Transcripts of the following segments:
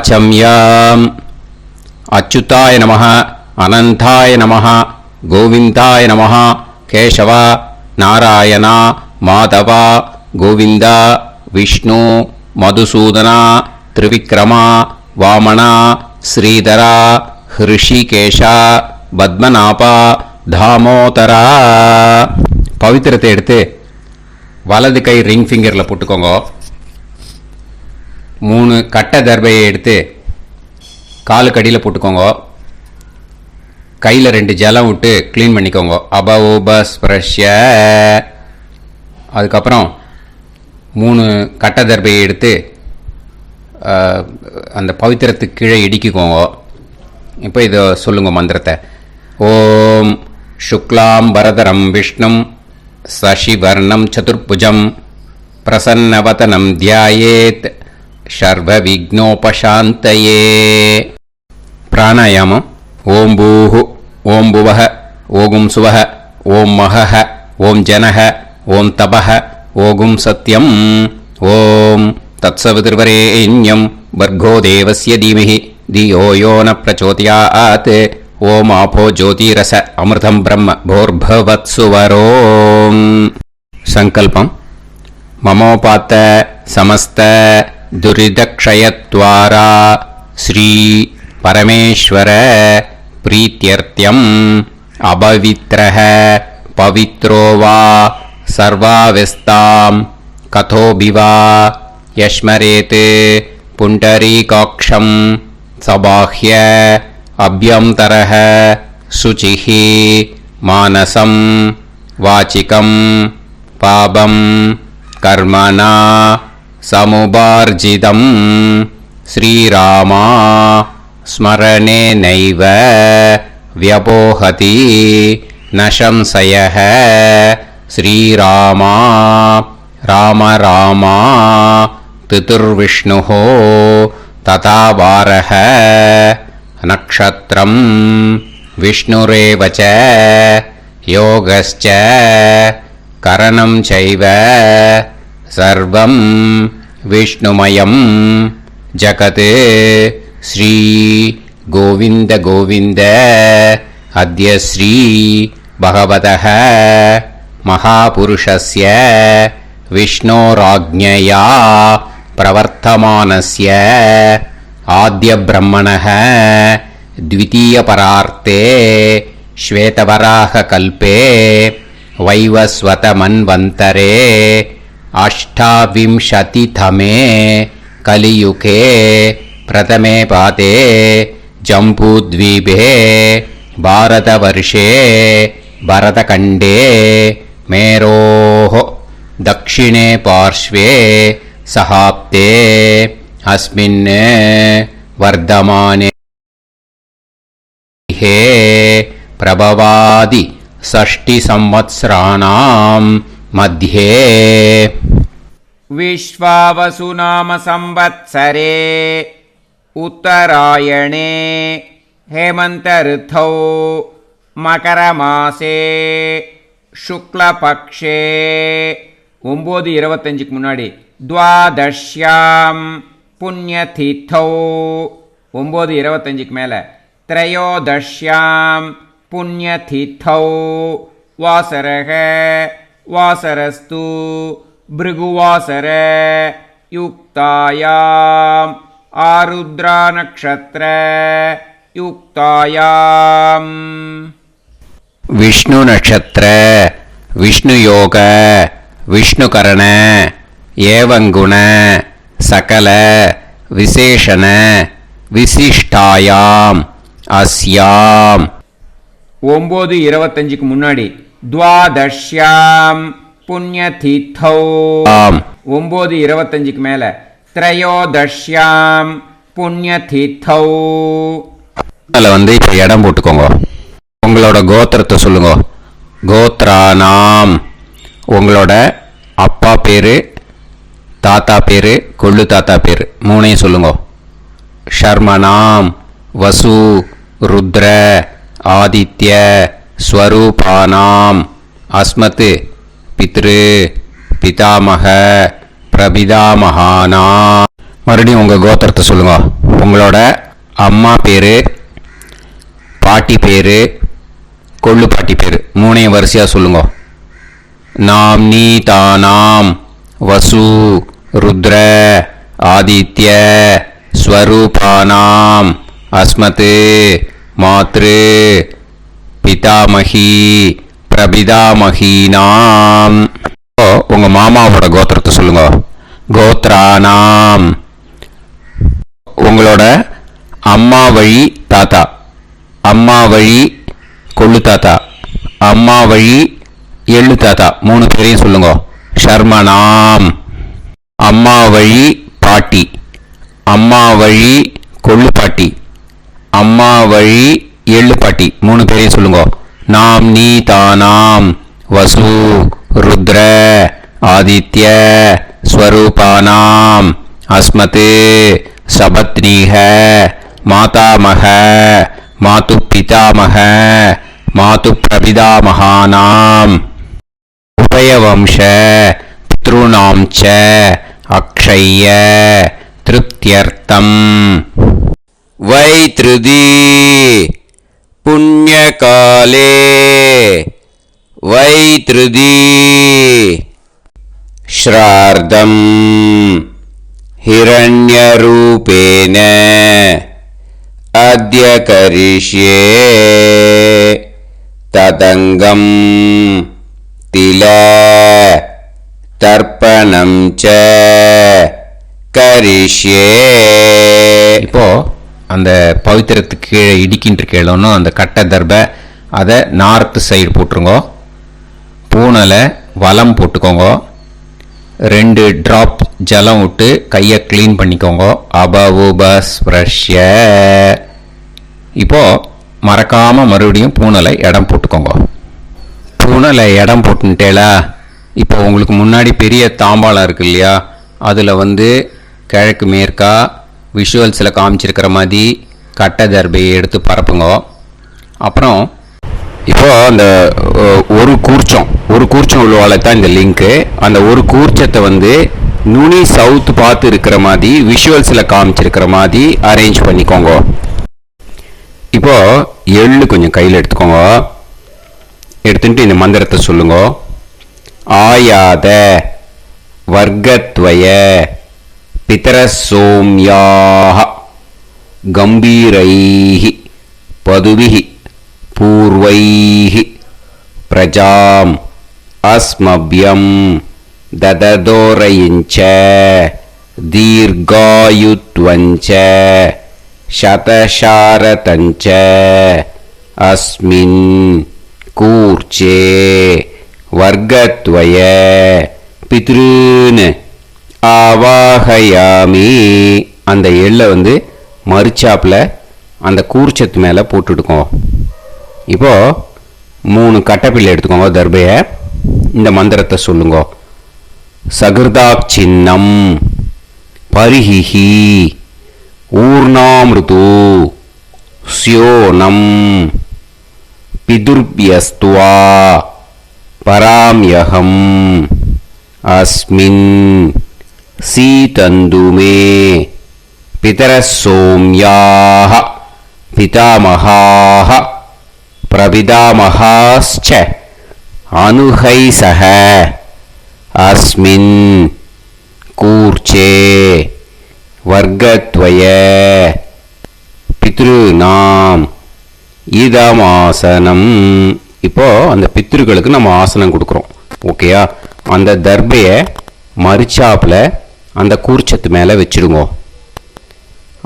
வாச்சம்யாம். அச்சுதாய நமः, அனந்தாய நமः, கோவிந்தாய நமः, கேசவ, நாராயணா, மாதவா, கோவிந்தா, விஷ்ணு, மதுசூதனா, திரிவிக்ரமா, வாமனா, ஸ்ரீதரா, ஹிருஷிகேஷா, பத்மநாபா, தாமோதரா. பவித்திரத்தை எடுத்து வலது கை ரிங் ஃபிங்கரில் போட்டுக்கோங்க. 3 கட்டை தர்பையை எடுத்து காலுக்கடியில் போட்டுக்கோங்க. கையில் 2 ஜலம் விட்டு க்ளீன் பண்ணிக்கோங்க. அபோபஸ்பிரஷ்ய. அதுக்கப்புறம் 3 கட்டை தர்பையை எடுத்து அந்த பவித்திரத்துக்கு கீழே இடிக்கிக்கோங்க. இப்போ இதை சொல்லுங்க மந்திரத்தை. ஓம் சுக்லாம் வரதரம் விஷ்ணும் சசிவர்ணம் சதுர்புஜம் பிரசன்னவதனம் தியாயேத் சர்வ விக்னோபசாந்தயே. பிராணாயாமம். ஓம் பூஹு, ஓம் புவஹ, ஓகும் சுவஹ, ஓம் மஹஹ, ஓம் ஜனஹ, ஓம் தபஹ, ஓகும் சத்யம். ஓம் தத்சவிதுர்வரேண்யம் வர்கோ தேவஸ்ய தீமஹி தியோ யோ ந பிரச்சோதயாத். ஓம் ஆபோ ஜோதிரச அமிர்தம் பிரம்ம போர்பவத்சுவரோம். சங்கல்பம். மமோபாத்த சமஸ்த துரிதக்ஷயத்வாரா ஸ்ரீ பரமேஸ்வர பிரீத்யர்த்தியம் அபவித்ரஹ பவித்ரோ வா சர்வாவஸ்தாம் கதோபிவா யஸ்மரேத் புண்டரீகாக்ஷம் சபாஹ்ய அப்யந்தரஹ சுசிஹ மானசம் வாசிகம் பாபம் கர்மணா சமுபார்ஜிதம் ஸ்ரீராமா ஸ்மரணேனைவ வ்யபோஹதி ந சம்சயः. ஸ்ரீராமா ராம ராமா பிதுர்விஷ்ணுः ததா வாரः. நக்ஷத்ரம் விஷ்ணுரேவ ச யோகஸ்ச கரணம் சைவ சர்வம் விஷ்ணுமயம் ஜகத். ஸ்ரீ கோவிந்த கோவிந்த அத்ய ஸ்ரீ பகவதः மகாபுருஷஸ்ய விஷ்ணோராஜ்ஞயா பிரவர்த்தமானஸ்ய ஆத்ய பிரம்மணः த்விதீயபரார்த்தே ஸ்வேதவராக கல்பே வைவஸ்வத மன்வந்தரே அஷ்டாவிம்சதிதமே கலியுகே பிரதமே பாதே ஜம்பூத்வீபே பாரதவர்ஷே பரதகண்டே மேரோः தக்ஷிணே பார்ஷ்வே சஹாப்தே அஸ்மின் வர்தமானே ஹே பிரபவாதி षष्टि संवत्सराणां मध्ये. विश्वावसु नाम संवत्सरे उत्तरायणे हेमंत ऋतौ मकरमासे शुक्लपक्षे 9:25 முன்னாடி द्वादश्यां पुण्यतिथौ 9:25 மேல त्रयोदश्यां पुण्यतिथौ वासरः वासरस्तु भृगुवासर युक्तायाम् आरुद्रा नक्षत्र युक्तायाम्. विष्णु नक्षत्र विष्णु योग विष्णुकरण एवं गुण सकल विशेषण विशिष्टायाम् अस्याम्. 9:25 முன்னாடி द्वादश्यां पुण्यतिथौ 9:25 மேல त्रयोदश्यां पुण्यतिथौ. அதில் வந்து இப்போ இடம் போட்டுக்கோங்க. உங்களோட கோத்திரத்தை சொல்லுங்க. கோத்ரானாம் உங்களோட அப்பா பேர், தாத்தா பேர், கொள்ளு தாத்தா பேர் மூணையும் சொல்லுங்க. ஷர்மனாம் வசு ருத்ர ஆதித்ய ஸ்வரூபானாம் அஸ்மத் பித்ரு பிதாமக பிரபிதாமகானா. மறுபடியும் உங்கள் கோத்திரத்தை சொல்லுங்க. உங்களோட அம்மா பேர், பாட்டி பேர், கொள்ளு பாட்டி பேர் மூணையும் வரிசையாக சொல்லுங்க. நாம் நீ தானாம் வசு ருத்ர ஆதித்ய ஸ்வரூபானாம் அஸ்மத் மாத்ரு பிதாமகி பிரபிதாமகீனாம். உங்கள் மாமாவோட கோத்திரத்தை சொல்லுங்க. கோத்ரானாம். உங்களோட அம்மா வழி தாத்தா, அம்மா வழி கொள்ளு தாத்தா, அம்மா வழி எள்ளு தாத்தா மூணு பேரையும் சொல்லுங்க. ஷர்மனாம். அம்மா வழி பாட்டி, அம்மா வழி கொள்ளு பாட்டி, அம்மா வழி எள்ளு பாட்டி மூணு பேரையும் சொல்லுங்க. நாம் நீ தானாம் வசு ருத்ர ஆதித்ய ஸ்வரூபானாம் அஸ்மத் சபத்னீஹ மாதாமக மாது பிதாமக மாது பிரபிதாமகானாம் உபயவம்ச பித்ருணாம் ச அக்ஷய்ய திருப்தியர்த்தம். வைத்ருதி புண்ணியகாலே வைத்ருதி ஸ்ரார்தம் हिरण्यरूपेण अद्य करिष्ये तदङ्गं तिल तर्पणं च करिष्ये. இப்போ அந்த பவித்திரத்துக்கு கீழே இடிக்கின்ற கீழே அந்த கட்டை தர்பை அதை நார்த்து சைடு போட்டுருங்க. பூனலை வலம் போட்டுக்கோங்க. 2 ட்ராப் ஜலம் விட்டு கையை க்ளீன் பண்ணிக்கோங்க. அபவுபஸ்ப்ரஷ்ய. இப்போது மறக்காமல் மறுபடியும் பூனலை இடம் போட்டுக்கோங்க. பூனலை இடம் போட்டுட்டேலா. இப்போ உங்களுக்கு முன்னாடி பெரிய தாம்பாளம் இருக்கு இல்லையா, அதில் கிழக்கு மேற்கா விஷுவல்ஸில் காமிச்சிருக்கிற மாதிரி கட்டை தர்பையை எடுத்து பரப்புங்க. அப்புறம் இப்போது அந்த ஒரு கூர்ச்சம் உள்ளவால தான் இந்த லிங்க்கு. அந்த ஒரு கூர்ச்சத்தை நுனி சவுத் பார்த்து இருக்கிற மாதிரி விஷுவல்ஸில் காமிச்சிருக்கிற மாதிரி அரேஞ்ச் பண்ணிக்கோங்க. இப்போது எள்ளு கொஞ்சம் கையில் எடுத்துக்கோங்க. எடுத்துட்டு இந்த மந்திரத்தை சொல்லுங்க. ஆயாத வர்க்கத்வய பிதரசோம்யாக கம்பீரைஹி பதுவிஹி பூர்வைஹி பிரஜாம் அஸ்மப்யம் தததோரயிஞ்ச தீர்காயுத்வஞ்ச சதசாரதஞ்ச அஸ்மின் கூர்ச்சே வர்க்கத்வய பித்ருன் ஆவாஹயாமி. அந்த எள்ளை மரிச்சாப்பில் அந்த கூர்ச்சத்து மேலே போட்டுடுக்கோம். இப்போது 3 கட்டப்பிள்ளை எடுத்துக்கோங்க. தர்பையை இந்த மந்திரத்தை சொல்லுங்க. சகிருதாக் சின்னம் பரிஹிஹி ஊர்ணாமிருது ஸ்யோனம் பிதுர்பியஸ்துவா பராம்யகம் அஸ்மின் சீதந்துமே பிதரசோம்யாக பிதாமகாः பிரபிதாமகாश्च அனுஹைசஹ அஸ்மின் கூர்ச்சே வர்க்கத்வய பித்ருநாம் இதமாசனம். இப்போ அந்த பித்ருக்களுக்கு நம்ம ஆசனம் கொடுக்குறோம். ஓகேயா? அந்த தர்பையை மரிச்சாப்பில் அந்த கூர்ச்சத்து மேலே வச்சுடுங்க.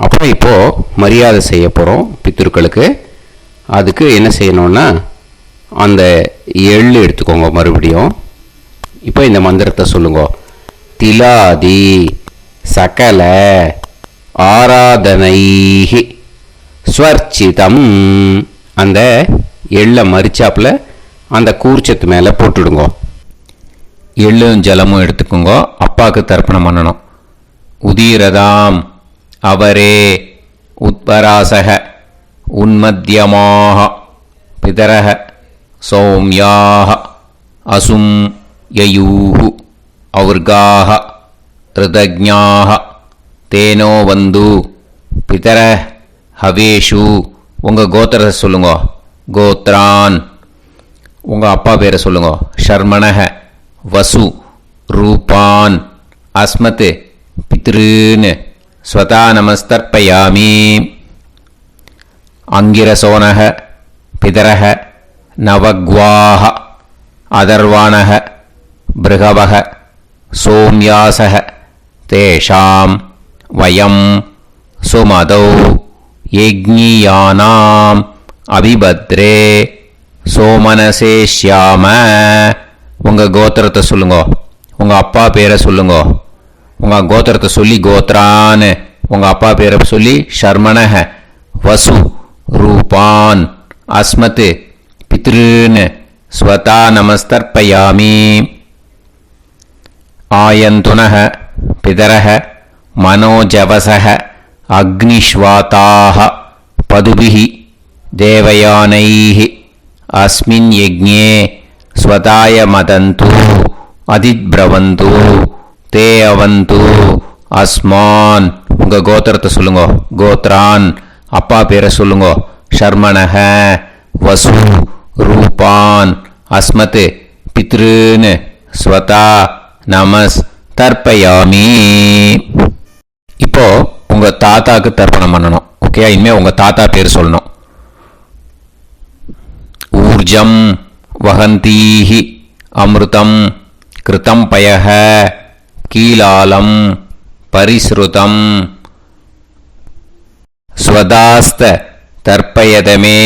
அப்புறம் இப்போது மரியாதை செய்ய போகிறோம் பித்ருக்களுக்கு. அதுக்கு என்ன செய்யணும்னா அந்த எள்ளு எடுத்துக்கோங்க. மறுபடியும் இப்போ இந்த மந்திரத்தை சொல்லுங்க. திலாதி சகல ஆராதனைஹி ஸ்வர்ச்சிதம். அந்த எள்ளை மரிச்சாப்பில் அந்த கூர்ச்சத்து மேலே போட்டுடுங்க. எள்ளும் ஜலமும் எடுத்துக்கோங்க. அப்பாவுக்கு தர்ப்பணம் பண்ணணும். உதீரதாம் அவரே உத்பராசக உன்மத்தியமாக பிதரக சௌமியாக அசும் யயூஹு அவர்காக ரிதஜ்ஞாக தேனோ வந்து பிதர ஹவேஷு உங்கள் கோத்திரத்தை சொல்லுங்க. கோத்ரான் உங்கள் அப்பா பேரை சொல்லுங்க. ஷர்மணஹ வசு ரூபான் அஸ்மத் பித்ருன்னு ஸ்வதா நமஸ்தர்ப்பயாமி. அங்கிரசோனஹ பிதரஹ நவக்வாஹ அதர்வாணஹ பிருகவஹ சோம்யாசஹ தேஷாம் வயம் சுமதௌ யஜ்ஞியானாம் அபிபத்ரே சோமனசேஷ்யாம. உங்கள் கோத்திரத்தை சொல்லுங்க. உங்கள் அப்பா பேரை சொல்லுங்க. உங்கள் கோத்திரத்தை சொல்லி கோத்ரான்னு உங்கள் அப்பா பேரை சொல்லி ஷர்மணஹ வசு ரூபான் அஸ்மத் பித்ருன்னு ஸ்வதா நமஸ்தர்ப்பயாமி. ஆயந்துனஹ பிதரஹ மனோஜவசஹ அக்னிஷ்வாதாஹ பதுபிஹி தேவயானைஹ அஸ்மின் யஜ்ஞே ஸ்வதாய மதந்து அதித்ப்ரவந்து தே அவது அஸ்மான். உங்கள் கோத்திரத்தை சொல்லுங்க. கோத்ரான் அப்பா பேரை சொல்லுங்க. ஷர்மணஹ வசு ரூபான் அஸ்மத் பித்ருன்னு ஸ்வதா நமஸ் தர்ப்பயாமி. இப்போ உங்கள் தாத்தாக்கு தர்ப்பணம் பண்ணணும். ஓகே, இனிமேல் உங்கள் தாத்தா பேர் சொல்லணும். ஊர்ஜம் வஹந்தீஹி அமிர்தம் கிருதம் பயஹ கீலாலம் பரிஸ்ருதம் ஸ்வதாஸ்த தர்ப்பயதமே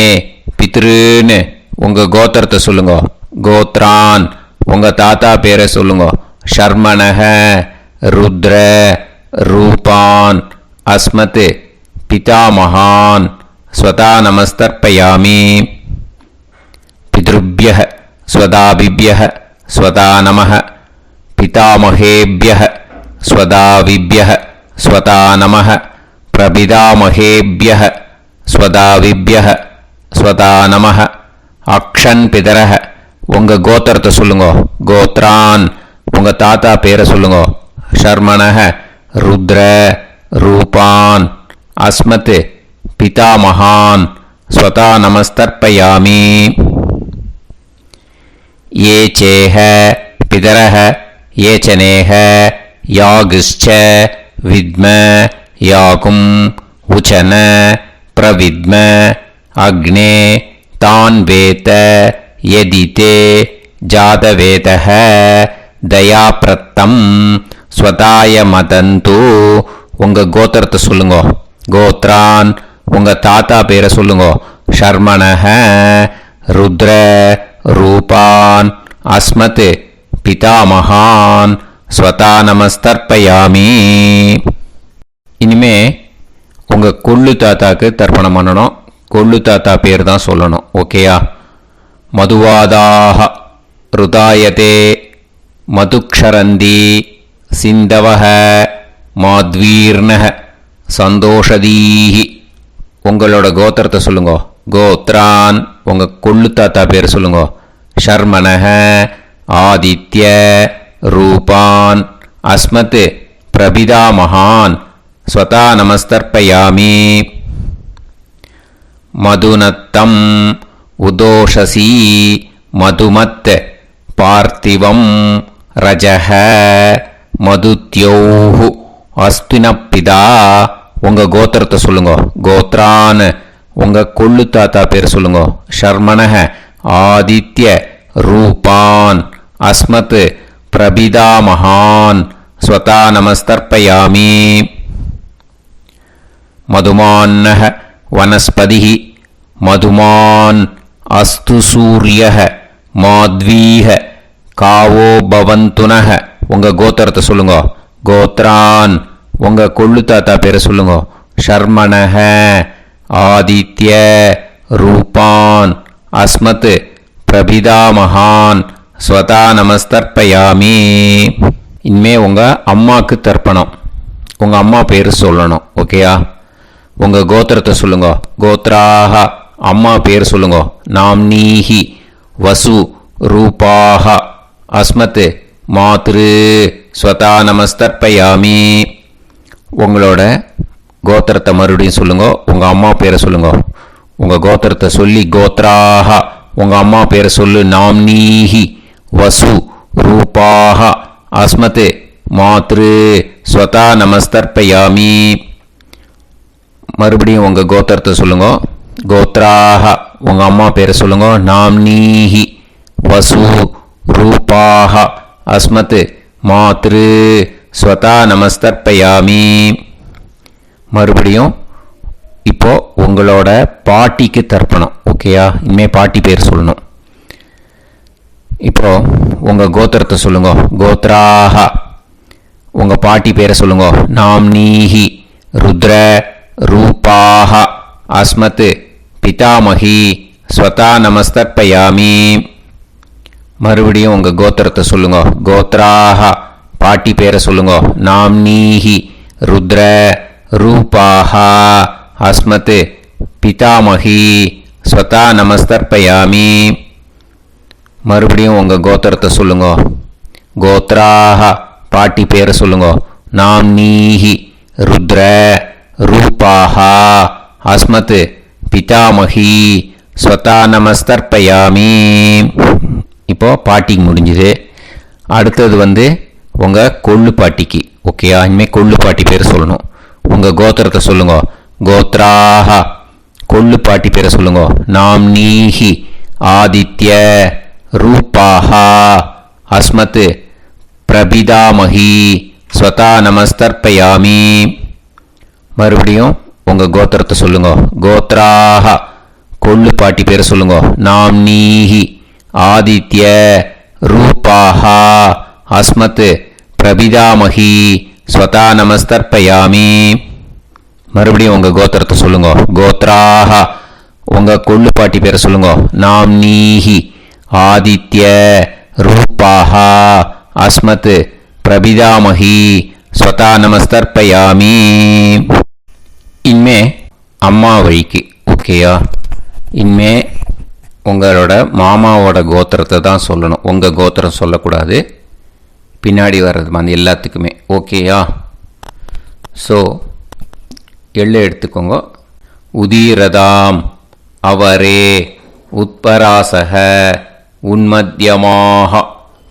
பித்ருன்னு உங்கள் கோத்திரத்தை சொல்லுங்க. கோத்ரான் உங்கள் தாத்தா பேரை சொல்லுங்க. ஷர்மணஹ ருத்ர ரூபான் அஸ்மத் பிதாமகான் ஸ்வதா நமஸ்தர்ப்பயாமி. பித்ருப்யஹ ஸ்வதாபிப்யஹ ஸ்வதா நமஹ பிதாமகேப்யஹ ஸ்வதாவிப்யஹ ஸ்வதா நமஹ பிரபிதாமகேப்யஹ ஸ்வதாவிப்யஹ ஸ்வதா நமஹ. அக்ஷன் பிதரஹ உங்கள் கோத்திரத்தை சொல்லுங்க. கோத்ரான் உங்கள் தாத்தா பேரை சொல்லுங்க. ஷர்மணஹ ருத்ர ரூபான் அஸ்மத் பிதாமகான் ஸ்வதா நமஸ்தர்ப்பயாமி. ये चेह पितरः ये चनेह यागश्च विद्म याकुम् उचन प्रविद्म अग्ने तान् वेत यदिते जातवेतः दयाप्रत्तं स्वताय मदन्तु. உங்கள் கோத்திரத்தை சொல்லுங்க. கோத்ரான் உங்கள் தாத்தா பேரை சொல்லுங்க. ஷர்மணஹ ருத்ர ரூபான் அஸ்மத் பிதாமகான் ஸ்வதா நமஸ்தர்ப்பயாமி. இனிமே உங்கள் கொள்ளு தாத்தாக்கு தர்ப்பணம் பண்ணணும். கொள்ளு தாத்தா பேர் தான் சொல்லணும். ஓகேயா? மதுவாதாக ருதாயதே மதுக்ஷரந்தி சிந்தவஹ மாத்வீர்ணஹ சந்தோஷதீஹி. உங்களோட கோத்திரத்தை சொல்லுங்க. கோத்ரான் உங்கள் கொள்ளு தாத்தா பேர் சொல்லுங்க. ஷர்மணஹ ஆதித்ய ரூபான் அஸ்மத் பிரபிதாமகான் ஸ்வதா நமஸ்தர்ப்பயாமி. மதுநத்தம் உதோஷசி மதுமத் பார்த்திவம் ரஜஹ மதுத்யோஹு அஸ்தினப்பிதா. உங்கள் கோத்திரத்தை சொல்லுங்க. கோத்ரான் உங்கள் கொள்ளு தாத்தா பேர் சொல்லுங்க. ஷர்மணஹ ஆதித்ய ரூபான் அஸ்மத் பிரபிதாமகான் ஸ்வதா நமஸ்தர்ப்பயாமி. மதுமான்னஹ வனஸ்பதிஹி மதுமான் அஸ்து சூரியஹ மாத்வீஹ காவோ பவந்துனஹ. உங்கள் கோத்திரத்தை சொல்லுங்க. கோத்ரான் உங்கள் கொள்ளு தாத்தா பேரை சொல்லுங்க. ஷர்மணஹ ஆதித்ய ரூபான் அஸ்மத் பிரபிதாமகான் ஸ்வதா நமஸ்தர்ப்பயாமி. இனிமே உங்கள் அம்மாவுக்கு தர்ப்பணம். உங்கள் அம்மா பேர் சொல்லணும். ஓகேயா? உங்கள் கோத்திரத்தை சொல்லுங்க. கோத்ராஹ அம்மா பேர் சொல்லுங்க. நாம்னீஹி வசு ரூபாஹ அஸ்மத் மாத்ரு ஸ்வதா நமஸ்தர்ப்பயாமி. உங்களோட கோத்திரத்தை மறுபடியும் சொல்லுங்க. உங்கள் அம்மா பேரை சொல்லுங்க. உங்கள் கோத்திரத்தை சொல்லி கோத்ராஹ, உங்கள் அம்மா பேரை சொல்லு. நாம்னீஹி வசு ரூபாஹ அஸ்மத் மாத்ரு ஸ்வதா நமஸ்தர்ப்பயாமி. மறுபடியும் உங்கள் கோத்திரத்தை சொல்லுங்க. கோத்ராஹ, உங்கள் அம்மா பேரை சொல்லுங்க. நாம்னீஹி வசு ரூபாஹ அஸ்மத் மாத்ரு ஸ்வதா நமஸ்தர்ப்பயாமி. மறுபடியும் இப்போ உங்களோட பாட்டிக்கு தர்ப்பணம். ஓகேயா? இனிமேல் பாட்டி பேர் சொல்லணும். இப்போ உங்கள் கோத்திரத்தை சொல்லுங்க. கோத்ராஹ, உங்கள் பாட்டி பேரை சொல்லுங்க. நாம்னீஹி ருத்ர ரூபாஹ அஸ்மத் பிதாமகி ஸ்வதா நமஸ்தர்ப்பயாமி. மறுபடியும் உங்கள் கோத்திரத்தை சொல்லுங்க. கோத்ராஹ, பாட்டி பேரை சொல்லுங்க. நாம்னீஹி ருத்ர ரூபாஹ அஸ்மத் பிதாமகி ஸ்வதா நமஸ்தர்ப்பயாமி. மறுபடியும் உங்கள் கோத்திரத்தை சொல்லுங்க. கோத்ராஹ, பாட்டி பேரை சொல்லுங்க. நாம்னீஹி ருத்ர ரூபாஹ அஸ்மத் பிதாமகி ஸ்வதா நமஸ்தர்ப்பயாமி. இப்போ பாட்டிக்கு முடிஞ்சுது. அடுத்தது உங்கள் கொள்ளு பாட்டிக்கு. ஓகேயா? இனிமேல் கொள்ளு பாட்டி பேர் சொல்லணும். உங்கள் கோத்திரத்தை சொல்லுங்க. கோத்ராஹ, கொள்ளு பாட்டி பேரை சொல்லுங்க. நாம்னீஹி ஆதித்ய ரூபாஹ அஸ்மத் பிரபிதாமகி ஸ்வதா நமஸ்தர்ப்பயாமி. மறுபடியும் உங்கள் கோத்திரத்தை சொல்லுங்க. கோத்ராஹ, கொள்ளு பாட்டி பேரை சொல்லுங்க. நாம்னீஹி ஆதித்ய ரூபாஹ அஸ்மத் பிரபிதாமகி ஸ்வதா நமஸ்தர்ப்பயாமி. மறுபடியும் உங்கள் கோத்திரத்தை சொல்லுங்க. கோத்ராஹ, உங்கள் கொள்ளு பாட்டி பேரை சொல்லுங்க. நாம்னீஹி ஆதித்ய ரூபாஹ அஸ்மத் பிரபிதாமகி ஸ்வதா நமஸ்தர்ப்பயாமி. இனிமே அம்மா வழிக்கு. ஓகேயா? இனிமே உங்களோட மாமாவோட கோத்திரத்தை தான் சொல்லணும். உங்கள் கோத்திரம் சொல்லக்கூடாது. பின்னாடி வர்றது அந்த எல்லாத்துக்குமே. ஓகேயா? ஸோ எள்ளு எடுத்துக்கோங்க. உதீரதாம் அவரே உத்பராசக உன்மத்யமாக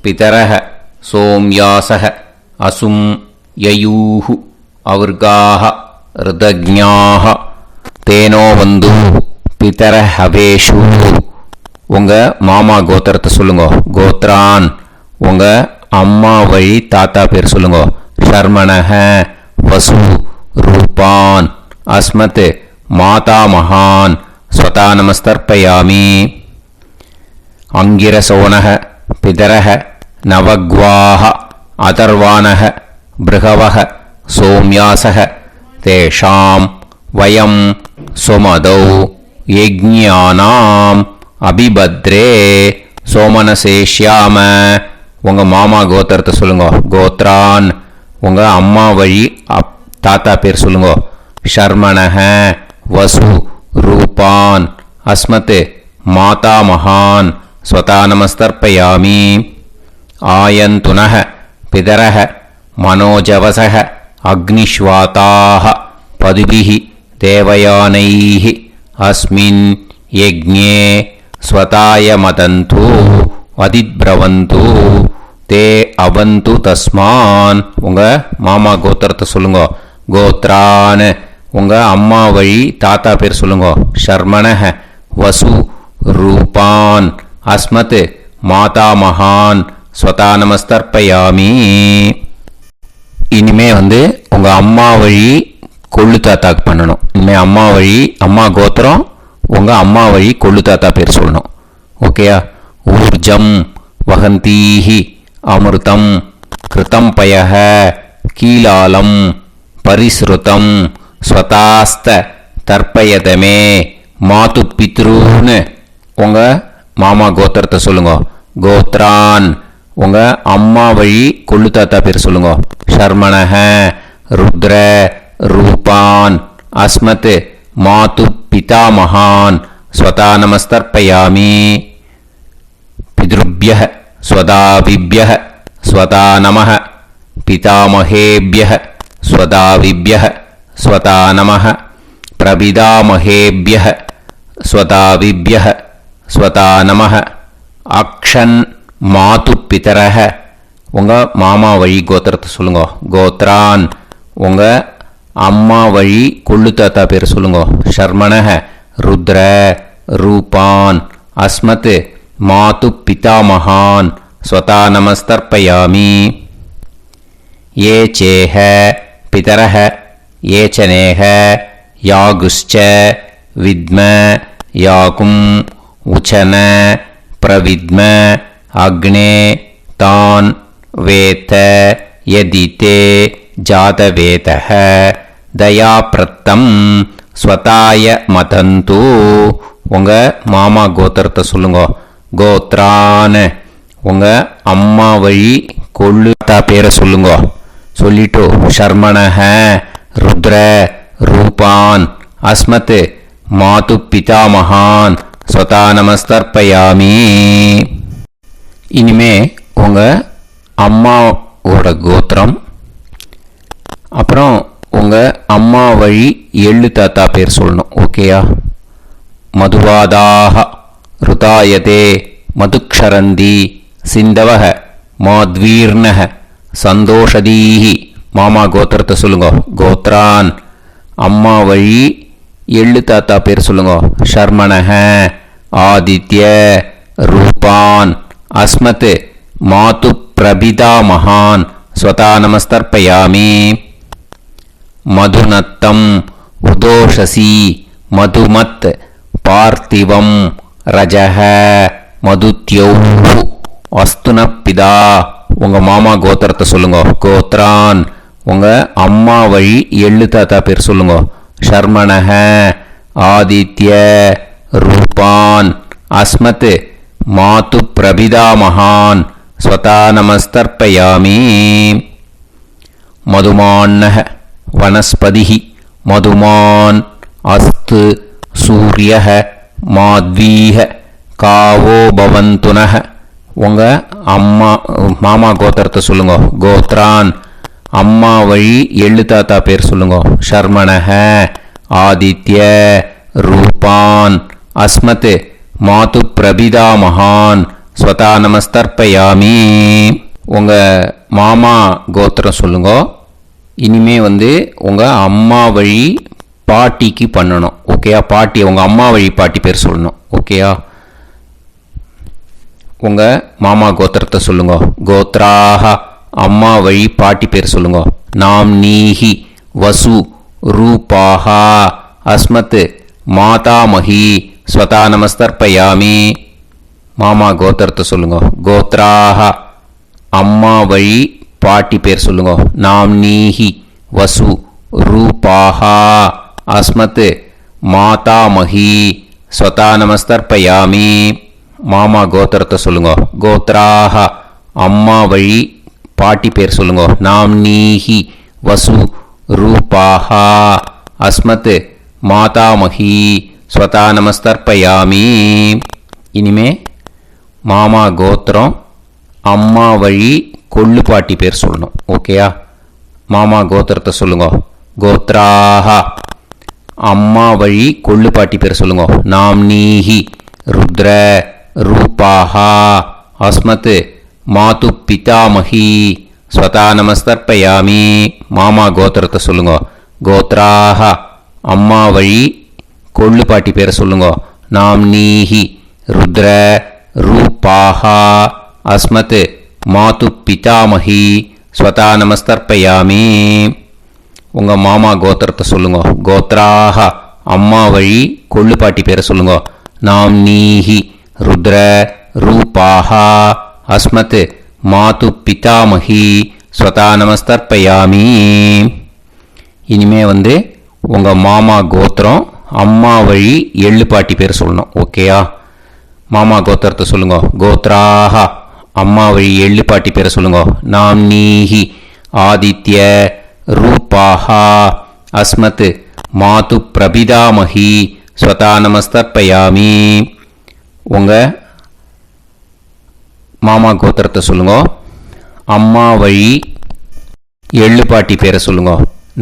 பிதரக சோம்யாசக அசும் யயூஹு அவர்காக ருதஜ்ஞாக தேனோ வந்து பிதர ஹவேஷு. உங்கள் மாமா கோத்திரத்தை சொல்லுங்க. கோத்ரான், உங்கள் அம்மா வழி தாத்தா பேர் சொல்லுங்க. ஷர்மணஹ வசு ரூபான் அஸ்மத் மாதா மகான் ஸ்வதா நமஸ்தர்ப்பயாமி. அங்கிரசோனஹ பிதரஹ நவக்வாஹ அதர்வானஹ பிருகவஹ சோம்யாசஹ தேஷாம் வயம் சுமதௌ யஜ்ஞானாம் அபிபத்ரே சோமனசேஷ்யாம. உங்கள் மாமா கோத்திரத்தை சொல்லுங்க. கோத்ரான், உங்கள் அம்மா வழி தாத்தா பேர் சொல்லுங்க. ஷர்மணஹ வசு ரூபான் அஸ்மத் மாதா மகான் ஸ்வதா நமஸ்தர்ப்பயாமி. ஆயந்துனஹ பிதரஹ மனோஜவசஹ அக்னிஷ்வாதாஹ பதுபிஹி தேவயானைஹி அஸ்மின் யஜ்ஞே ஸ்வதாய மதந்து அதிப்ரவந்து தே அவந்து தஸ்மான். உங்கள் மாமா கோத்திரத்தை சொல்லுங்க. கோத்ரான், உங்கள் அம்மா வழி தாத்தா பேர் சொல்லுங்க. ஷர்மணஹ வசு ரூபான் அஸ்மத் மாதா மகான் ஸ்வதா நமஸ்தர்ப்பயாமி. இனிமே உங்கள் அம்மா வழி கொள்ளு தாத்தாக்கு பண்ணணும். இனிமேல் அம்மா வழி அம்மா கோத்திரம், உங்கள் அம்மா வழி கொள்ளு தாத்தா பேர் சொல்லணும். ஓகேயா? ஊர்ஜம் வகந்தீஹி அமிர்தம் கிருதம் பயஹ கீலாலம் பரிஸ்ருதம் ஸ்வதாஸ்த தர்ப்பயதமே மாது பித்ருன்னு. உங்கள் மாமா கோத்திரத்தை சொல்லுங்க. கோத்ரான், உங்கள் அம்மா வழி கொள்ளு தாத்தா பேர் சொல்லுங்க. ஷர்மணஹ ருத்ர ரூபான் அஸ்மத் மாது பிதாமகான் ஸ்வதா நமஸ்தர்ப்பயாமி. பித்ருப்யஹ ஸ்வதாவிப்யஹ ஸ்வதா நமஹ பிதாமகேப்யஹ ஸ்வதாவிப்யஹ ஸ்வதா நமः பிரபிதாமஹேப்யः ஸ்வதாவிப்யः ஸ்வதா நமः அக்ஷன் மாது பிதரஹ உங்கள் மாமா வழி கோத்திரத்தை சொல்லுங்க. கோத்ரான் உங்கள் அம்மா வழி கொள்ளு தாத்தா பேர் சொல்லுங்க. ஷர்மணஹ ருத்ர ரூபான் அஸ்மத் மாது பிதாமகான் ஸ்வதா நமஸ்தர்ப்பயாமி. ये चेह पितरः ये च नेह यागुश्च विद्म याकुम् उचन प्रविद्म अग्ने तान् वेत यदिते जातवेतः दयाप्रत्तम् स्वताय मदन्तु உங்கள் மாமா கோத்திரத்தை சொல்லுங்க. கோத்ரான் உங்கள் அம்மா வழி கொள்ளு பேரை சொல்லுங்க. சொல்லிட்டு ஷர்மணஹ ருத்ர ரூபான் அஸ்மத் மாது பிதாமகான் ஸ்வதா நமஸ்தர்ப்பயாமி. இனிமே உங்கள் அம்மாவோட கோத்திரம், அப்புறம் உங்கள் அம்மா வழி எள்ளு தாத்தா பேர் சொல்லணும். ஓகேயா? மதுவாதாக ருதாயதே மதுக்ஷரந்தி சிந்தவக மாத்வீர்ணக சந்தோஷதீஹி மாமா கோத்திரத்தை சொல்லுங்க. கோத்ரான் அம்மா வழி எள்ளு தாத்தா பேர் சொல்லுங்க. ஷர்மணஹ ஆதித்ய ரூபான் அஸ்மத் மாது பிரபிதா மகான் ஸ்வதா நமஸ்தர்ப்பயாமி. மதுநத்தம் உதோஷசி மதுமத் பார்த்திவம் ரஜஹ மதுத்யௌ அஸ்துனப்பிதா உங்கள் மாமா கோத்திரத்தை சொல்லுங்க. கோத்ரான் உங்கள் அம்மா வழி எள்ளு தாத்தா பேர் சொல்லுங்க. ஷர்மணஹ ஆதித்ய ரூபான் அஸ்மத் மாது பிரபிதா மகான் ஸ்வதா நமஸ்தர்ப்பயாமி. மதுமான்னஹ வனஸ்பதிஹி மதுமான் அஸ்து சூரியஹ மாத்வீஹ காவோ பவந்துனஹ உங்கள் அம்மா மாமா கோத்திரத்தை சொல்லுங்க. கோத்ரான் அம்மா வழி எள்ளு தாத்தா பேர் சொல்லுங்க. ஷர்மணஹ ஆதித்ய ரூபான் அஸ்மத் மாது பிரபிதா மகான் ஸ்வதா நமஸ்தர்ப்பயாமி. உங்கள் மாமா கோத்திரம் சொல்லுங்க. இனிமே உங்கள் அம்மா வழி பாட்டிக்கு பண்ணணும். ஓகேயா? பாட்டி உங்கள் அம்மா வழி பாட்டி பேர் சொல்லணும். ஓகேயா? உங்கள் மாமா கோத்திரத்தை சொல்லுங்க. கோத்ராக அம்மா வழி பாட்டி பேர் சொல்லுங்க. நாம் நீஹி வசு ரூபாஹா அஸ்மத் மாதாமஹி ஸ்வதா நமஸ்தர்ப்பயாமி. மாமா கோத்திரத்தை சொல்லுங்க. கோத்ராக அம்மா வழி பாட்டி பேர் சொல்லுங்க. நாம் நீஹி வசு ரூபாஹா அஸ்மத் மாதாமஹி ஸ்வதா நமஸ்தர்ப்பயாமி. மாமா கோத்திரத்தை சொல்லுங்க. கோத்ராக அம்மா வழி பாட்டி பேர் சொல்லுங்க. நாம் நீஹி வசு ரூபாஹா அஸ்மத் மாதாமஹி ஸ்வதா நமஸ்தர்ப்பயாமி. இனிமே மாமா கோத்திரம் அம்மா வழி கொள்ளு பாட்டி பேர் சொல்லணும். ஓகேயா? மாமா கோத்திரத்தை சொல்லுங்க. கோத்ராக அம்மா வழி கொள்ளு பாட்டி பேர் சொல்லுங்க. நாம் நீஹி ருத்ர ரூபாஹா அஸ்மத் மாது பிதாமஹி ஸ்வதா நமஸ்தர்ப்பயாமி. மாமா கோத்திரத்தை சொல்லுங்க. கோத்ராக அம்மா வழி கொள்ளு பாட்டி பேரை சொல்லுங்க. நாம் நீஹி ருத்ர ரூபாஹா அஸ்மத் மாது பிதாமஹி ஸ்வதா நமஸ்தர்ப்பயாமி. உங்கள் மாமா கோத்திரத்தை சொல்லுங்க. கோத்ராக அம்மா வழி கொள்ளு பாட்டி பேரை சொல்லுங்க. நாம் நீஹி ருத்ர ரூபாஹா அஸ்மத் மாது பிதாமஹி ஸ்வதா நமஸ்தர்ப்பயாமி. இனிமே உங்கள் மாமா கோத்திரம் அம்மா வழி எள்ளு பாட்டி பேர் சொல்லணும். ஓகேயா? மாமா கோத்திரத்தை சொல்லுங்க. கோத்ராக அம்மா வழி எள்ளு பாட்டி பேரை சொல்லுங்க. நாம் நீஹி ஆதித்ய ரூபாஹா அஸ்மத் மாது பிரபிதாமஹி ஸ்வதா நமஸ்தர்ப்பயாமி. உங்கள் மாமா கோத்திரத்தை சொல்லுங்க. அம்மா வழி எள்ளு பாட்டி பேரை சொல்லுங்க.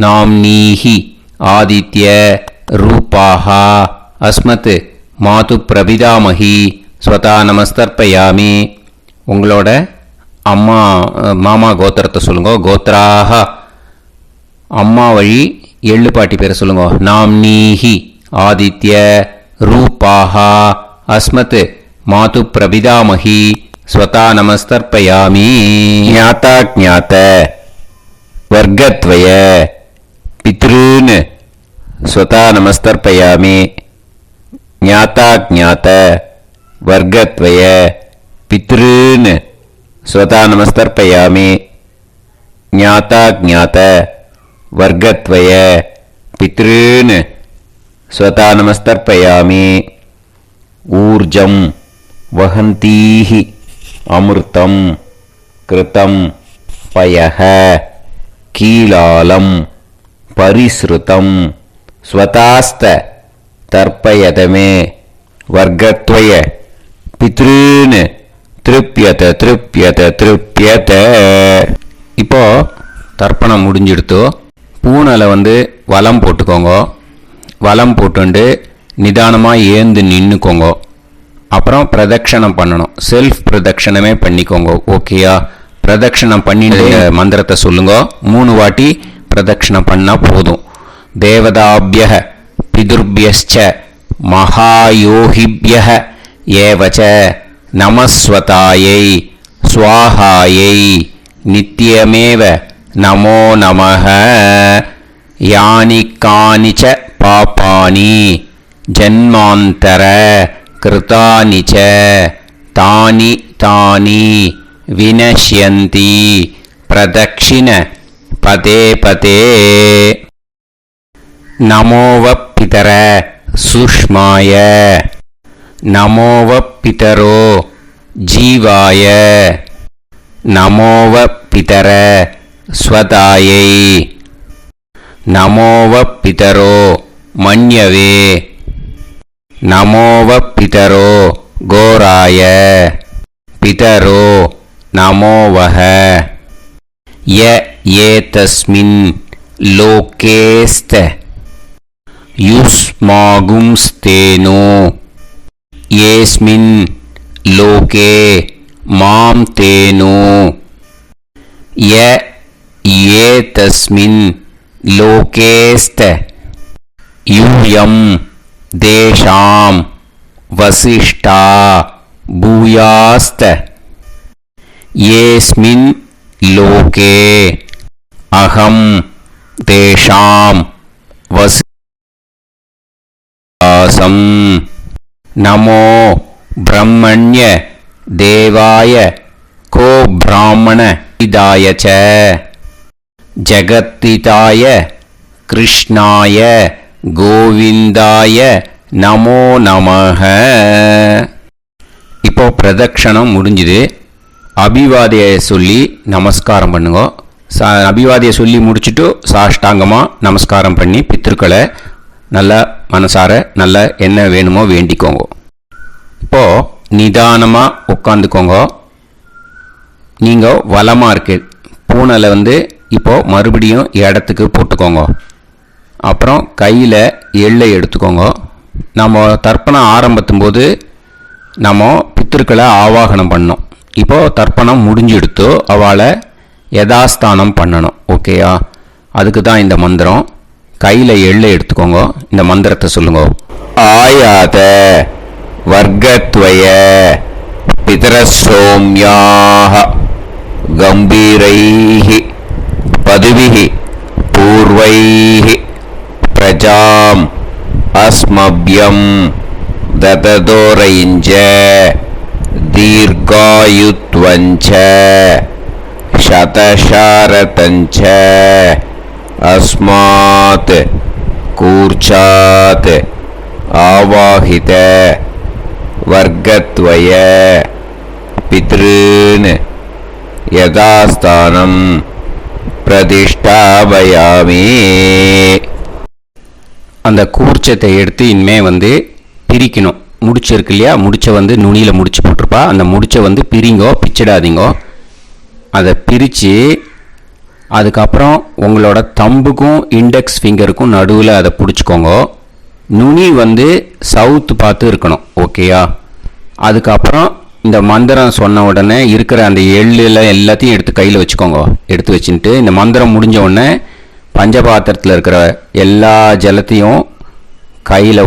நாம் நீஹி ஆதித்ய ரூபாஹ அஸ்மத் மாது பிரபிதாமகி ஸ்வதா நமஸ்தர்ப்பயாமி. உங்களோட அம்மா மாமா கோத்திரத்தை சொல்லுங்க. கோத்ராஹ அம்மா வழி எள்ளு பாட்டி பேரை சொல்லுங்க. நாம்னீஹி ஆதித்ய ரூபாஹ அஸ்மத் மாது பிரபிதாமகி ஸ்வதா நமஸ்தர்ப்பயாமி. ஞாதா ஞாத வர்க்கத்வய பித்ருன் ஸ்வதா நமஸ்தர்ப்பயாமி. ஞாதா ஞாத வர்க்கத்வய பித்ருன் ஸ்வதா நமஸ்தர்ப்பயாமி. ஞாதா ஞாத வர்க்கத்வய பித்ருன் ஸ்வதா நமஸ்தர்ப்பயாமி. ஊர்ஜம் வஹந்தீஹி அமிர்தம் கிருதம் பயஹ கீலாலம் பரிஸ்ருதம் ஸ்வதாஸ்த தர்ப்பயதமே. வர்க்கத்வய பித்ருன் திருப்யத திருப்யத திருப்யத. இப்போ தர்ப்பணம் முடிஞ்சிடுத்தோ. பூனலை வலம் போட்டுக்கோங்க. வலம் போட்டுண்டு நிதானமாக ஏந்து நின்றுக்கோங்க. அப்புறம் பிரதட்சணம் பண்ணணும். செல்ஃப் பிரதட்சணமே பண்ணிக்கோங்க. ஓகேயா? பிரதட்சணம் பண்ணிட்டு மந்திரத்தை சொல்லுங்க. 3 வாட்டி பிரதட்சணம் பண்ணால் போதும். தேவதாபிய பிதுர்பியச்ச மகாயோகிபிய ஏவச்ச நமஸ்வதாயை ஸ்வாஹாயை நித்யமேவ நமோ நமஹ. யானி கானிச்ச பாபானி ஜன்மாந்தர கிருதானி ச தானி தானி வினஷ்யந்தி பிரதக்ஷிண பதே பதே. நமோவ பிதர சுஷ்மாய நமோவ பிதரோ ஜீவாய நமோவ பிதர ஸ்வதாயை நமோவ பிதரோ மன்யவே நமோவ பிதரோ கோராய பிதரோ நமோவஹ. ய ஏதஸ்மின் லோகேஸ்த யுஸ்மாகும்ஸ்தேனோ ஏஸ்மின் லோகே மாம் தேனோ. ய ஏதஸ்மின் லோகேஸ்த யூயம் தேஷாம் வசிஷ்டா பூயாஸ்த. ஏஸ்மின் லோகே அகம் தேஷாம் வசிஷ்டாசம். நமோ பிரம்மண்ய தேவாய கோ பிராமண இதாய ச ஜகத்திதாய கிருஷ்ணாய கோவிந்தாய நமோ நமஹ. இப்போ பிரதட்சணம் முடிஞ்சுது. அபிவாதியை சொல்லி நமஸ்காரம் பண்ணுங்க. அபிவாதியை சொல்லி முடிச்சுட்டு சாஷ்டாங்கமாக நமஸ்காரம் பண்ணி பித்திருக்களை நல்லா மனசார நல்லா என்ன வேணுமோ வேண்டிக்கோங்க. இப்போது நிதானமாக உட்காந்துக்கோங்க. நீங்கள் வலமாக இருக்கு பூனலை இப்போது மறுபடியும் இடத்துக்கு போட்டுக்கோங்க. அப்புறம் கையில் எள்ளை எடுத்துக்கோங்க. நம்ம தர்ப்பணம் ஆரம்பித்தும் போது நம்ம பித்திருக்களை ஆவாகனம் பண்ணோம். இப்போது தர்ப்பணம் முடிஞ்செடுத்து அவளை யதாஸ்தானம் பண்ணணும். ஓகேயா? அதுக்கு தான் இந்த மந்திரம். கையில் எள்ளை எடுத்துக்கோங்க. இந்த மந்திரத்தை சொல்லுங்க. ஆயாத வர்க்கத்வய பிதரசோம்யாக கம்பீரைஹி பதுவிஹி பூர்வைஹி பிரஜாம் அஸ்மப்யம் தததோரைஞ்ச தீர்காயுத்வஞ்ச சதசாரதஞ்ச அஸ்மாத் கூர்ச்சாத் ஆவாஹித வர்க்கத்வய பித்ருன் யதாஸ்தானம் பிரதிஷ்டாபயாமி. அந்த கூர்ச்சத்தை எடுத்து இனிமே பிரிக்கணும். முடிச்சு இருக்கு இல்லையா? முடிச்சை நுனியில் முடிச்சு போட்டிருப்பா. அந்த முடிச்சை பிரிங்கோ, பிச்சிடாதீங்கோ. அதை பிரித்து அதுக்கப்புறம் உங்களோட தம்புக்கும் இண்டெக்ஸ் ஃபிங்கருக்கும் நடுவில் அதை பிடிச்சிக்கோங்க. நுனி சவுத்து பார்த்து இருக்கணும். ஓகேயா? அதுக்கப்புறம் இந்த மந்திரம் சொன்ன உடனே இருக்கிற அந்த எள்ளில் எல்லாத்தையும் எடுத்து கையில் வச்சுக்கோங்க. எடுத்து வச்சுட்டு இந்த மந்திரம் முடிஞ்ச உடனே பஞ்சபாத்திரத்தில் இருக்கிற எல்லா ஜலத்தையும்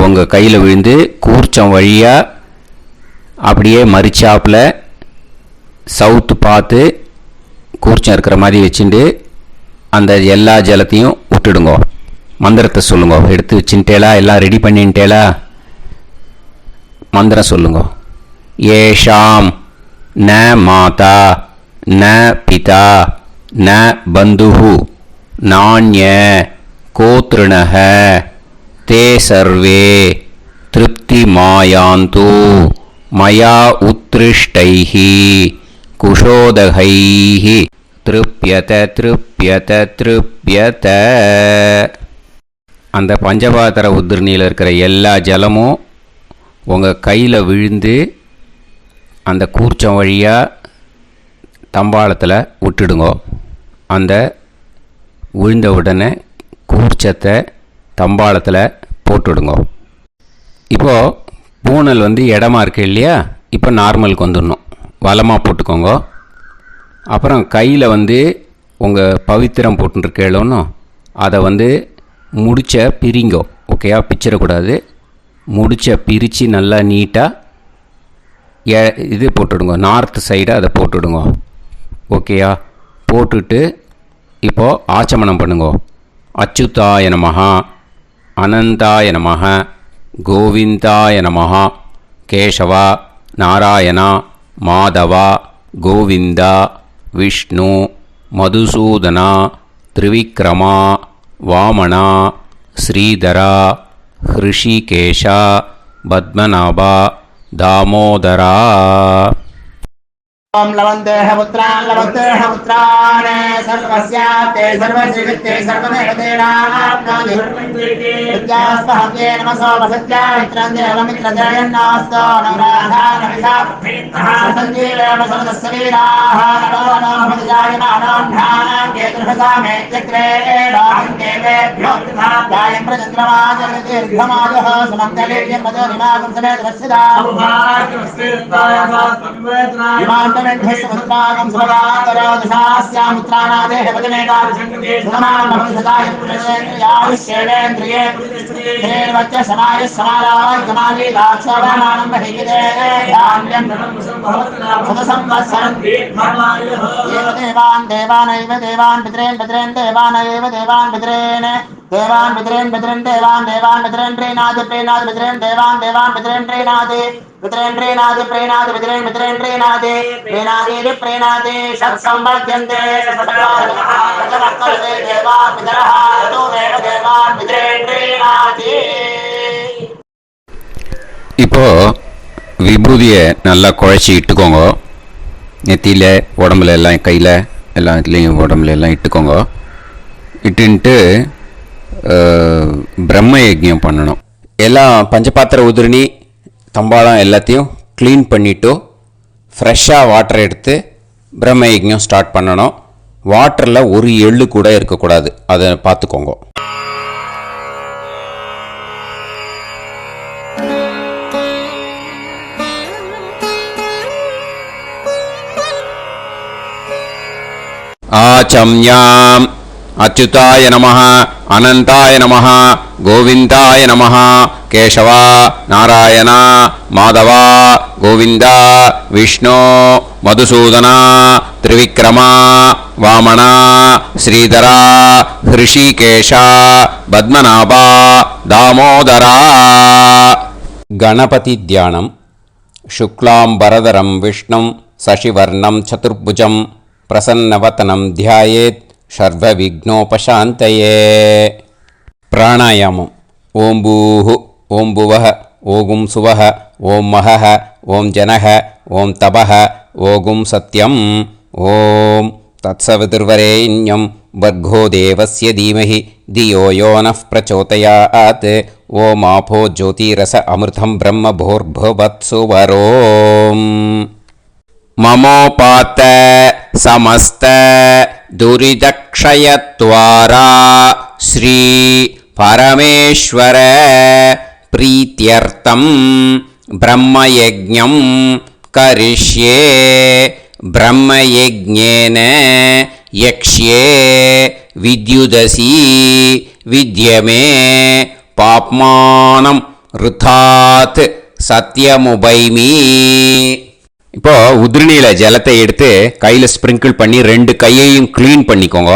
உங்கள் கையில் விழுந்து கூர்ச்சம் வழியாக அப்படியே மறிச்சாப்பில் சவுத்து பார்த்து கூர்ச்சம் இருக்கிற மாதிரி வச்சுட்டு அந்த எல்லா ஜலத்தையும் விட்டுடுங்க. மந்திரத்தை சொல்லுங்க. எடுத்து வச்சுட்டேலா? எல்லாம் ரெடி பண்ணிட்டேலா? மந்திரம் சொல்லுங்க. ஏஷாம் ந மாதா ந பிதா ந பந்துஹு நாண்ய கோத்ருணஹ தே சர்வே திருப்தி மாயாந்து மயா உத்ருஷ்டைஹி குஷோதகைஹி திருப்யத திருப்யத திருப்யத. அந்த பஞ்சபாத்திர உதிர்ணியில் இருக்கிற எல்லா ஜலமும் உங்கள் கையில் விழுந்து அந்த கூர்ச்சம் வழியாக தம்பாளத்தில் விட்டுடுங்க. அந்த விழுந்த உடனே கூர்ச்சத்தை தம்பாளத்தில் போட்டுடுங்க. இப்போது பூனல் இடமா இருக்கு இல்லையா? இப்போ நார்மலுக்கு வந்துடணும். வலமாக போட்டுக்கோங்க. அப்புறம் கையில் உங்கள் பவித்திரம் போட்டுருக்கேளோன்னு அதை முடிச்ச பிரிங்கோ. ஓகேயா? பிச்சிடக்கூடாது. முடிச்ச பிரித்து நல்லா நீட்டாக இது போட்டுடுங்க. நார்த் சைடை அதை போட்டுடுங்க. ஓகேயா? போட்டுட்டு இப்போது ஆச்சமனம் பண்ணுங்க. அச்சுதாய நமஹ அனந்தாய நமஹ கோவிந்தாய நமஹ கேசவா நாராயணா மாதவா கோவிந்தா விஷ்ணு மதுசூதனா திரிவிக்ரமா வாமனா ஸ்ரீதரா ஹிருஷிகேஷா பத்மநாபா தாமோதரா. ओम लवन्तेह पुत्रान् लवन्तेह पुत्रान् सर्वस्याते सर्वश्रीवित्ते सर्वदेवतेनाप्नोति विद्यास्पहते नमसो वसत्या मित्रं देवमित्रजयन्नास्तो नवराधानविषाः सञ्जीवेम समदस्वीराः नमो नमोजायमानां ध्यानां केतुर्भसामे चक्रे राहं देवेभ्यो ध्यायं प्रचन्द्रमाजगदीर्घमाजः सुमङ्गलेयं मदोनिमागं समेत वत्सदा पुत्रागं सुभगातरादशास्यामुत्रानादेह पदमेकादशङ्कते समानमसदाय पुरुषेन्द्रियाविश्येन्द्रिये हेर्वच्च समाय समाराय कमाली दाक्षावानानं महिगिदे धान्यं सदसंवत्सरं एव देवानैव देवान् पितॄन् देवानैव देवान् पितॄन् देवान् पितॄन् पितॄन् देवान् पितॄन् प्रीणादि पितॄन् देवान् पितॄन् प्रीणादि पितॄन् प्रीणादि पितॄन् प्रीणादि प्रीणादि प्रीणादि षट्संवर्ध्यन्ते सततमक्कले देवा पितरः ततोमेव देवान् पितॄन् प्रीणादि. இப்போ விபூதியை நல்லா குழச்சி இட்டுக்கோங்க. நெத்தியில் உடம்புல எல்லாம் கையில் எல்லா இதுலேயும் உடம்புல எல்லாம் இட்டுக்கோங்க. இட்டுன்ட்டு பிரம்ம யஜ்ஞம் பண்ணணும். எல்லாம் பஞ்சபாத்திர உதிரணி தம்பாளம் எல்லாத்தையும் க்ளீன் பண்ணிவிட்டு ஃப்ரெஷ்ஷாக வாட்டர் எடுத்து பிரம்ம யஜ்ஞம் ஸ்டார்ட் பண்ணணும். வாட்டரில் ஒரு எள்ளு கூட இருக்கக்கூடாது. அதை பார்த்துக்கோங்க. ஆச்சம்யாம் அச்சுதாய நமஹ அனந்தாய நமஹ கோவிந்தாய நமஹ கேசவா நாராயணா மாதவா கோவிந்தா விஷ்ணு மதுசூதனா திரிவிக்ரமா வாமனா ஸ்ரீதரா ஹிருஷிகேஷா பத்மநாபா தாமோதரா. கணபதி தியானம். சுக்லாம்பரதரம் விஷ்ணும் சசிவர்ணம் சதுர்புஜம் பிரசன்னவதனம் தியாயேத் சர்வவிக்னோபசாந்தயே. பிராணாயாமம். ஓம் பூஹு ஓம் புவஹ ஓகும் சுவஹ ஓம் மஹஹ ஓம் ஜனஹ ஓம் தபஹ ஓகும் சத்யம். ஓம் தத்சவிதுர்வரேண்யம் வர்கோ தேவஸ்ய தீமஹி தியோ யோ நः பிரச்சோதயாத். ஓம் ஆபோ ஜோதிரஸ அமிர்தம் பிரம்ம பூர்புவத்சு வரோம். மமோபாத்த சமஸ்த दुरितक्षयत्वारा श्री परमेश्वर प्रीत्यर्थं ब्रह्मयज्ञं करिष्ये ब्रह्मयज्ञेन यक्ष्ये विद्युदसि विद्यमे पाप्मानं ऋथात् சத்தியமுபைமி. இப்போ உதிரணியில் ஜலத்தை எடுத்து கையில் ஸ்ப்ரிங்கிள் பண்ணி 2 கையையும் க்ளீன் பண்ணிக்கோங்க.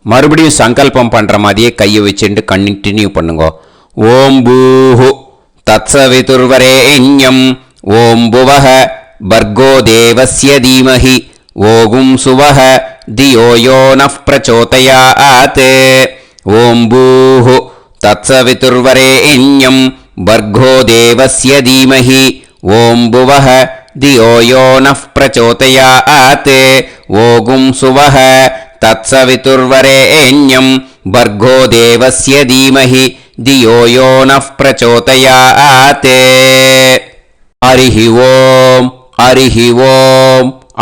மறுபடியும் சங்கல்பம் பண்ணுற மாதிரியே கையை வச்சுட்டு கண்டினியூ பண்ணுங்க. ஓம் பூஹு தத்சவிதுர்வரேண்யம் ஓம் புவஹ பர்கோ தேவஸ்ய தீமஹி ஓகும் சுவஹ தியோ யோ நஃப் பிரச்சோதயாத். ஓம் பூஹு தத்சவிதுர்வரேண்யம் भर्गो देवस्य धीमहि ओं भुवः धियो यो नः प्रचोदयात्. ओगुं सुवः तत्सवितुर्वरेण्यं भर्गो देवस्य धीमहि धियो यो नः प्रचोदयात्. हरिः ओम्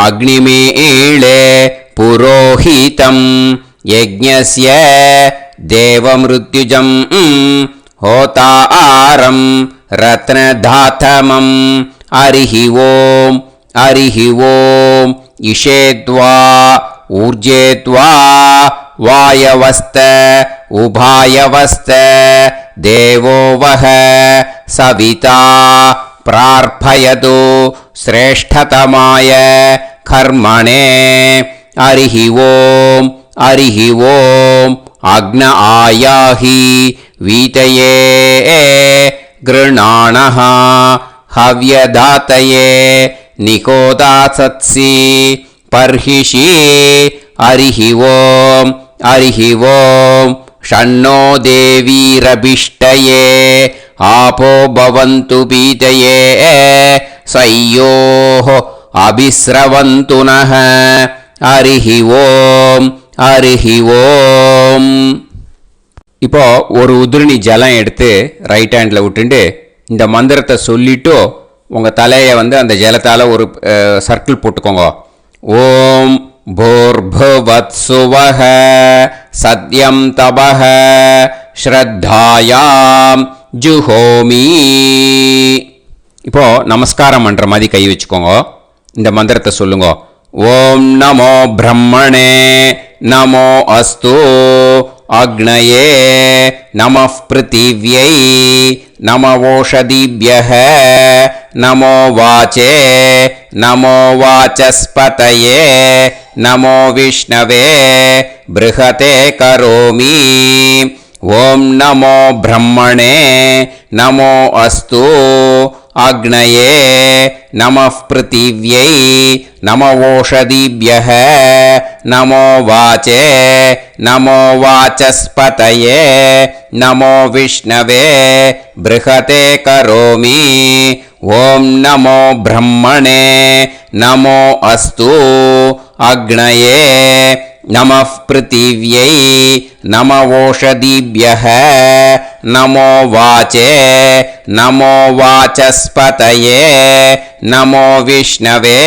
अग्निमीळे पुरोहितं यज्ञस्य देवमृत्युजं होतारं रत्नधातमं. हरिः ओम् इषेद्वा ऊर्जेद्वा वायवस्त उभायवस्त देवो वः सविता प्रार्थयतु श्रेष्ठतमाय कर्मणे. हरिः ओम् अग्न आयाहि वीतये गृणाणः हव्यदातये निकोदासत्सि पर्हिषि. हरिः ओम् षण्णो देवीरभिष्टये आपो भवन्तु पीतये सयोः अभिस्रवन्तु नः. हरिः ओम् இப்போ ஒரு உதிரணி ஜலம் எடுத்து ரைட் ஹேண்டில் விட்டுண்டு இந்த மந்திரத்தை சொல்லிட்டு உங்கள் தலையை அந்த ஜலத்தால் ஒரு சர்க்கிள் போட்டுக்கோங்க. ஓம் பூர்புவத்சுவஹ சத்யம் தபஹ ஸ்ரத்தாயாம் ஜுஹோமி. இப்போ நமஸ்காரம் பண்ணுற மாதிரி கை வச்சுக்கோங்க. இந்த மந்திரத்தை சொல்லுங்க. ஓம் நமோ பிரம்மணே நமோ அஸ்து அக்னயே நமः பிருத்திவ்யை நமவோஷதிभ्यः நமோ வாச்சே நமோ வாசஸ்பதயே நமோ விஷ்ணவே ப்ருஹதே கரோமி. ஓம் நமோ பிரம்மணே நமோ அஸ்து அக்னயே நமः பிருத்திவ்யை நமவோஷதிभ्यः நமோ வாச்சே நமோ வாசஸ்பதயே நமோ விஷ்ணவே ப்ருஹதே கரோமி. ஓம் நமோ பிரம்மணே நமோ அஸ்து அக்னயே நமः பிருத்திவ்யை நமவோஷதிभ्यः நமோ வாச்சே நமோ வாசஸ்பதயே நமோ விஷ்ணவே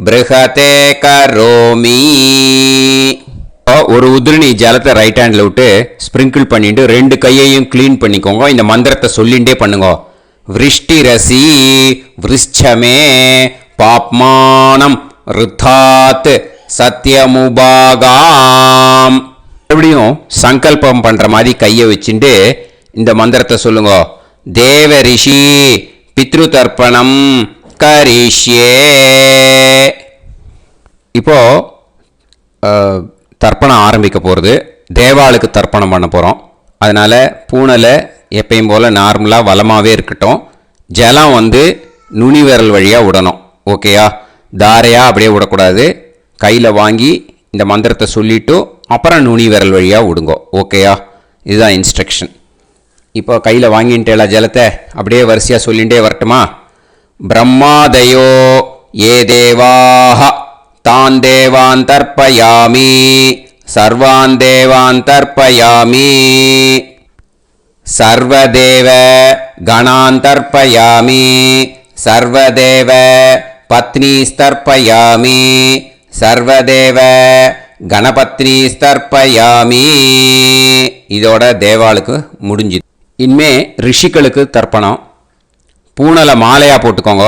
ப்ருஹதே கரோமி. ஒரு உதிரணி ஜலத்தை ரைட் ஹேண்டில் விட்டு ஸ்ப்ரிங்கிள் பண்ணிட்டு 2 கையையும் க்ளீன் பண்ணிக்கோங்க. இந்த மந்திரத்தை சொல்லிகிட்டே பண்ணுங்க. விருஷ்டிரசி விருஷ்சமே பாப்மானம் ருத்தாத் சத்யமுபாகாம். மறுபடியும் சங்கல்பம் பண்ற மாதிரி கையை வச்சுட்டு இந்த மந்திரத்தை சொல்லுங்க. தேவ ரிஷி பித்ரு தர்ப்பணம் கரிஷ்யே. இப்போ தர்ப்பணம் ஆரம்பிக்க போகிறது. தேவாளுக்கு தர்ப்பணம் பண்ண போகிறோம். அதனால் பூனலை எப்பயும் போல் நார்மலாக வளமாகவே இருக்கட்டும். ஜலம் நுனி விரல் வழியாக விடணும். ஓகேயா? தாரையாக அப்படியே விடக்கூடாது. கையில் வாங்கி இந்த மந்திரத்தை சொல்லிவிட்டு அப்புறம் நுனி விரல் வழியாக விடுங்க. ஓகேயா? இதுதான் இன்ஸ்ட்ரக்ஷன். இப்போ கையில் வாங்கிட்டேல ஜலத்தை அப்படியே வரிசையாக சொல்லிகிட்டே வரட்டுமா? பிரம்மாதயோ ஏ தேவாஹ தான் தேவான் தர்ப்பயாமி சர்வான் தேவான் தர்ப்பயாமி சர்வதேவ கணான் தர்ப்பயாமி சர்வதேவ பத்னீஸ்தர்ப்பயாமி சர்வதேவ கணபத்னி தர்ப்பயாமி. இதோட தேவாளுக்கு முடிஞ்சுது. இனிமே ரிஷிகளுக்கு தர்ப்பணம். பூனலை மாலையாக போட்டுக்கோங்க.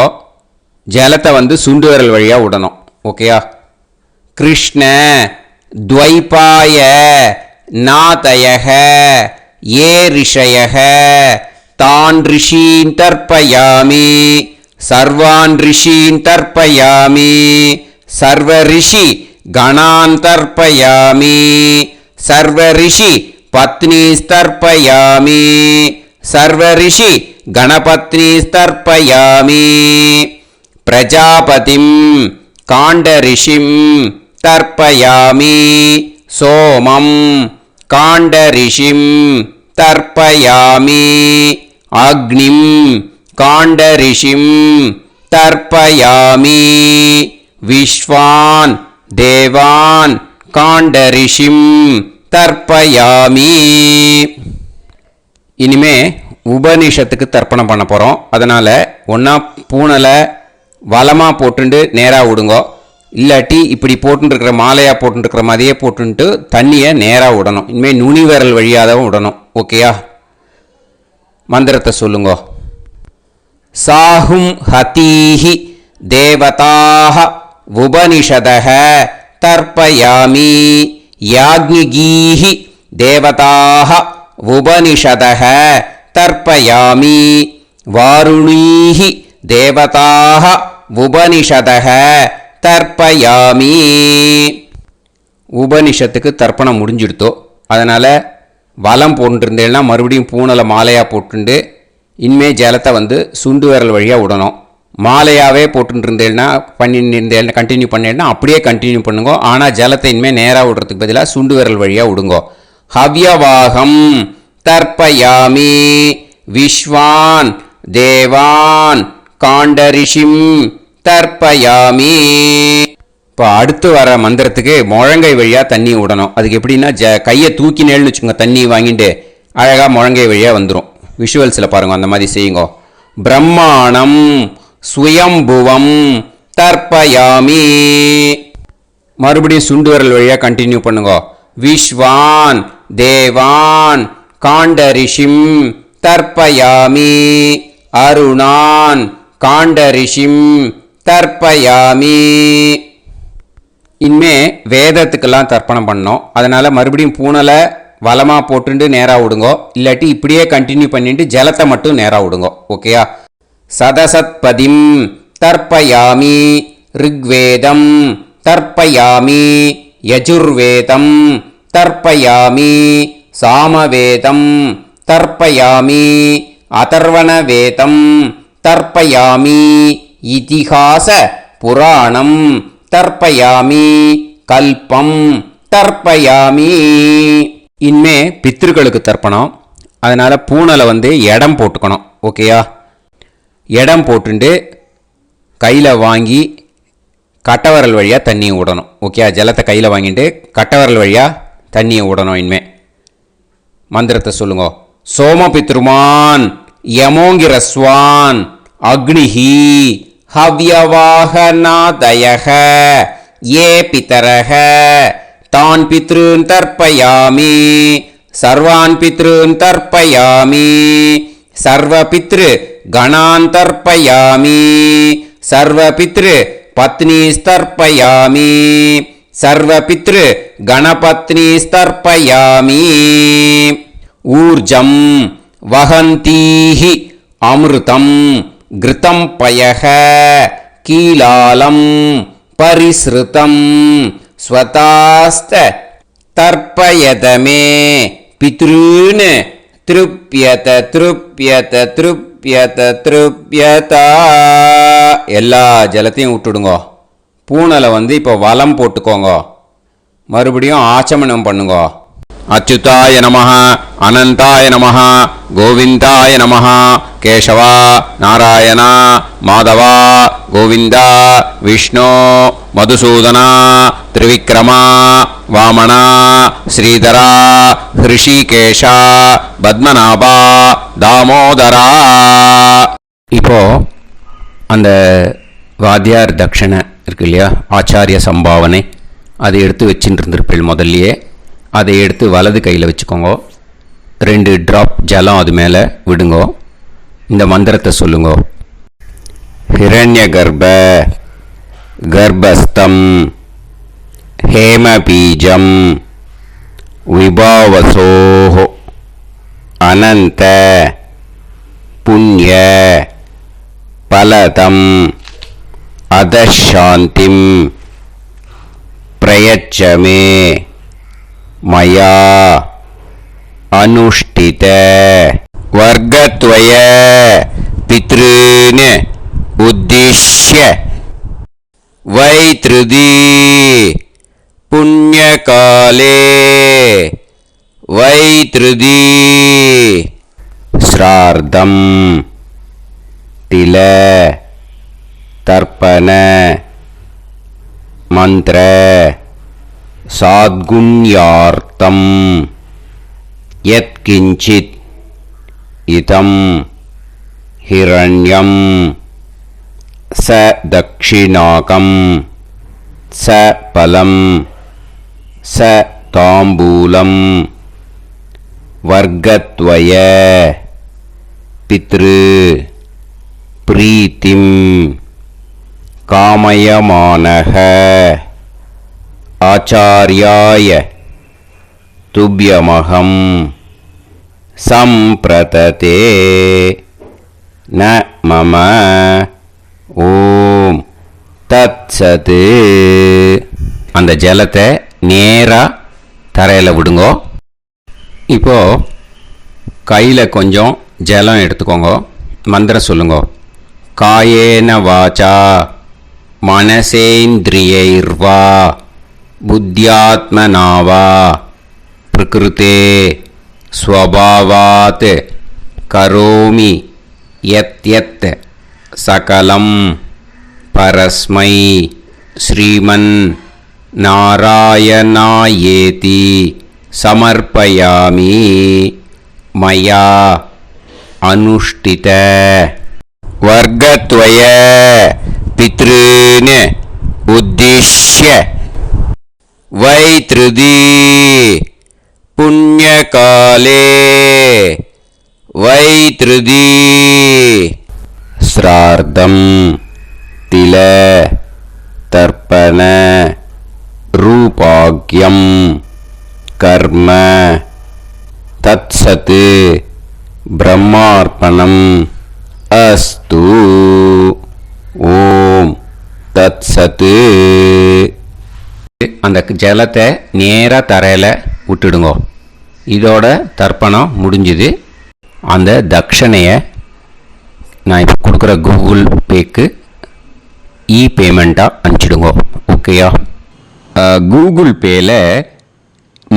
ஜலத்தை வந்து சுண்டு விரல் வழியாக விடணும். ஓகேயா? கிருஷ்ண துவைபாய நாதயக ஏ ரிஷயக தான் ரிஷீன் தர்ப்பயாமி சர்வான் ரிஷீன் தர்ப்பயாமி சர்வ ரிஷி கணான் தர்ப்பயாமி சர்வ ரிஷி பத்னி தர்ப்பயாமி சர்வ ரிஷி கணபத்னி தர்ப்பயாமி பிரஜாபதிம் காண்டரிஷிம் தர்ப்பயாமி சோமம் காண்டரிஷிம் தர்ப்பயாமி அக்னிம் காண்டரிஷிம் தர்ப்பயாமி விஸ்வான் தேவான் காண்டரிஷிம் தர்ப்பயாமி. இனிமே உபனிஷத்துக்கு தர்ப்பணம் பண்ண போகிறோம். அதனால் ஒன்றா பூனலை வலமாக போட்டுண்டு நேராக விடுங்கோ. இல்லாட்டி இப்படி போட்டுருக்கிற மாலையாக போட்டுருக்கிற மாதிரியே போட்டுன்ட்டு தண்ணியை நேராக விடணும். இனிமேல் நுனி விரல் வழியாக தான் விடணும். ஓகேயா? மந்திரத்தை சொல்லுங்கோ. சாஹும் ஹதீஹி தேவதாக உபனிஷதக தர்ப்பயாமி யாக்ஞிகீஹி தேவதாக உபனிஷதக தர்ப்பயாமி வாருணீஹி தேவதாக உபனிஷதக தர்ப்பயாமி. உபனிஷத்துக்கு தர்ப்பணம் முடிஞ்சிடுத்தோ. அதனால் வலம் போட்டுருந்தேன்னா மறுபடியும் பூனலை மாலையாக போட்டுண்டு இனிமே ஜலத்தை வந்து சுண்டு விரல் வழியாக விடணும். மாலையாகவே போட்டுருந்தேன்னா பண்ணிருந்தேன் கண்டினியூ பண்ணேன்னா அப்படியே கண்டினியூ பண்ணுங்க. ஆனால் ஜலத்தை இனிமேல் நேராக விடுறதுக்கு பதிலாக சுண்டு விரல் வழியாக விடுங்கோ. ஹவ்யவாகம் தர்ப்பயாமி விஸ்வான் தேவான் காண்டரிஷிம் தர்ப்பயாமி. இப்போ அடுத்து வர மந்திரத்துக்கு முழங்கை வழியாக தண்ணி விடணும். அதுக்கு எப்படின்னா கையை தூக்கினேன்னு வச்சுக்கோங்க, தண்ணி வாங்கிட்டு அழகாக முழங்கை வழியாக வந்துடும். விஷுவல்ஸில் பாருங்க, அந்த மாதிரி செய்யுங்க. பிரம்மாணம் சுயம்புவம் தர்ப்பயாமி. மறுபடியும் சுண்டு விரல் வழியாக கண்டினியூ பண்ணுங்க. விஸ்வான் தேவான் காண்டரிஷிம் தர்ப்பயாமி அருணான் காண்டரிஷிம் தர்ப்பயாமி. இனிமே வேதத்துக்கெல்லாம் தர்ப்பணம் பண்ணோம். அதனால் மறுபடியும் பூனலை வலமாக போட்டுட்டு நேராக விடுங்கோ. இல்லாட்டி இப்படியே கண்டினியூ பண்ணிட்டு ஜலத்தை மட்டும் நேராக விடுங்கோ. ஓகேயா? சதசத்பதிம் தர்ப்பயாமி ரிக்வேதம் தர்ப்பயாமி யஜுர்வேதம் தர்ப்பயாமி சாமவேதம் தர்ப்பயாமி அதர்வணவேதம் தர்ப்பயாமி இதிகாச புராணம் தர்ப்பயாமி கல்பம் தர்ப்பயாமி. இனிமே பித்ருக்களுக்கு தர்ப்பணம். அதனால் பூனலை வந்து இடம் போட்டுக்கணும். ஓகேயா? இடம் போட்டுண்டு கையில் வாங்கி கட்டவரல் வழியாக தண்ணியை விடணும். ஓகேயா? ஜலத்தை கையில் வாங்கிட்டு கட்டவரல் வழியாக தண்ணியை விடணும். இனிமே மந்திரத்தை சொல்லுங்க. சோமபித்ருமான் யமோங்கிரஸ்வான் அக்னிஹி ஹவ்யவாகநாதயக ஏ பிதரக தான் பித்ருன் தர்ப்பயாமி சர்வான் பித்ருன் தர்ப்பயாமி சர்வ பித்ரு கணான் தர்ப்பயாமி சர்வ பித்ரு பத்னி தர்ப்பயாமி சர்வ பித்ரு கணபத்னி தர்ப்பயாமி. ஊர்ஜம் வஹந்தீஹி அமிர்தம் கிருதம் பயக கீலாலம் பரிஸ்ருதம் ஸ்வதாஸ்த தர்ப்பயதமே பித்ருன் திருப்யத திருப்யத திருப்யத திருப்யதா. எல்லா ஜலத்தையும் விட்டுடுங்க. பூனலை வந்து இப்போ வலம் போட்டுக்கோங்க. மறுபடியும் ஆச்சமனம் பண்ணுங்க. அச்சுதாய நமஹ அனந்தாய நமஹ கோவிந்தாய நமஹ கேசவா நாராயண மாதவா கோவிந்தா விஷ்ணு மதுசூதனா திரிவிக்ரமா வாமனா ஸ்ரீதரா ஹிருஷிகேஷா பத்மநாபா தாமோதரா. இப்போ அந்த வாத்தியார் தட்சணை இருக்கு இல்லையா, ஆச்சாரிய சம்பாவனை, அதை எடுத்து வச்சுட்டு இருந்திருப்பேள் முதல்லையே. அதை எடுத்து வலது கையில் வச்சுக்கோங்க. 2 ட்ராப் ஜலம் அது மேலே விடுங்கோ. இந்த மந்திரத்தை சொல்லுங்கோ. ஹிரண்ய கர்ப்ப கர்ப்பஸ்தம் ஹேமபீஜம் விபாவசோஹோ அனந்த புண்ணிய பலதம் அதசாந்திம் பிரயச்சமே மயா அனுஷ்டித வர்க்கத்வய பித்ருன் உத்திஷ்ய வைத்ருதி புண்ணியகாலே வைத்ருதி ஸ்ரார்த்தம் தில தர்ப்பண மந்திர சாத்குண்யார்த்தம் யத்கிஞ்சித் இதம் ஹிரண்யம் ச தக்ஷிணாகம் ச பலம் ச தாம்பூலம் வர்க்கத்வய பித்ரு பிரீத்திம் காமயமானஹ ஆச்சார்யாய துப்யமகம் சம்பிரததே ந மம ஓம் தத்சத். அந்த ஜலத்தை நேராக தரையில் விடுங்கோ. இப்போது கையில் கொஞ்சம் ஜலம் எடுத்துக்கோங்க. மந்திரம் சொல்லுங்கோ. காயேன வாச்சா மனசேந்திரியைர்வா புத்தியாத்மனாவா பிரகிருதே ஸ்வபாவாத் கரோமி யத் யத் சகலம் பரஸ்மை ஸ்ரீமன் நாராயணாயேதி சமர்ப்பயாமி மயா அனுஷ்டித வர்க்கத்வய பித்ருன் உத்திஷ்ய வைத்ருதி புண்ணியகாலே வைத்ருதி ஸ்ரார்த்தம் தில தர்ப்பண ரூபாக்யம் கர்ம தத்சத் பிரம்மார்ப்பணம் அஸ்து. ஓம் தத்சத். அந்த ஜலத்தை நேராக தரையில் விட்டுடுங்கோ. இதோட தர்ப்பணம் முடிஞ்சுது. அந்த தட்சணையை நான் இப்போ கொடுக்குற கூகுள் பேக்கு பேமெண்ட்டாக அனுப்பிச்சிடுங்கோ. ஓகேயா? கூகுள் பேயில்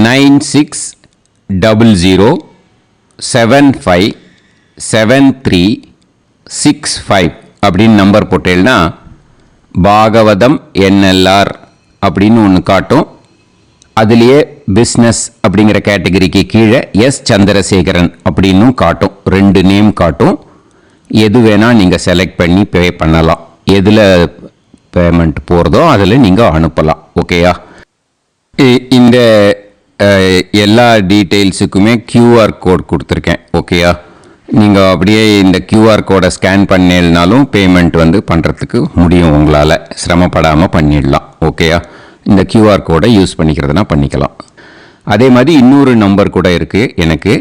9600757365 அப்படின்னு நம்பர் போட்டேன்னா பாகவதம் NLR அப்படின்னு ஒன்று காட்டும். அதுலேயே பிஸ்னஸ் அப்படிங்கிற கேட்டகரிக்கு கீழே சந்திரசேகரன் அப்படின்னும் காட்டும். 2 நேம் காட்டும். எது வேணால் நீங்கள் செலக்ட் பண்ணி பே பண்ணலாம். எதில் பேமெண்ட் போகிறதோ அதில் நீங்கள் அனுப்பலாம். ஓகேயா? இந்த எல்லா டீட்டெயில்ஸுக்குமே QR கோட் கொடுத்துருக்கேன். ஓகேயா? நீங்கள் அப்படியே இந்த QR கோடை ஸ்கேன் பண்ணினாலும் பேமெண்ட் பண்ணுறதுக்கு முடியும். உங்களால் சிரமப்படாமல் பண்ணிடலாம். ஓகேயா? இந்த QR கோடை யூஸ் பண்ணிக்கிறதுனா பண்ணிக்கலாம். அதே மாதிரி இன்னொரு நம்பர் கூட இருக்குது எனக்கு.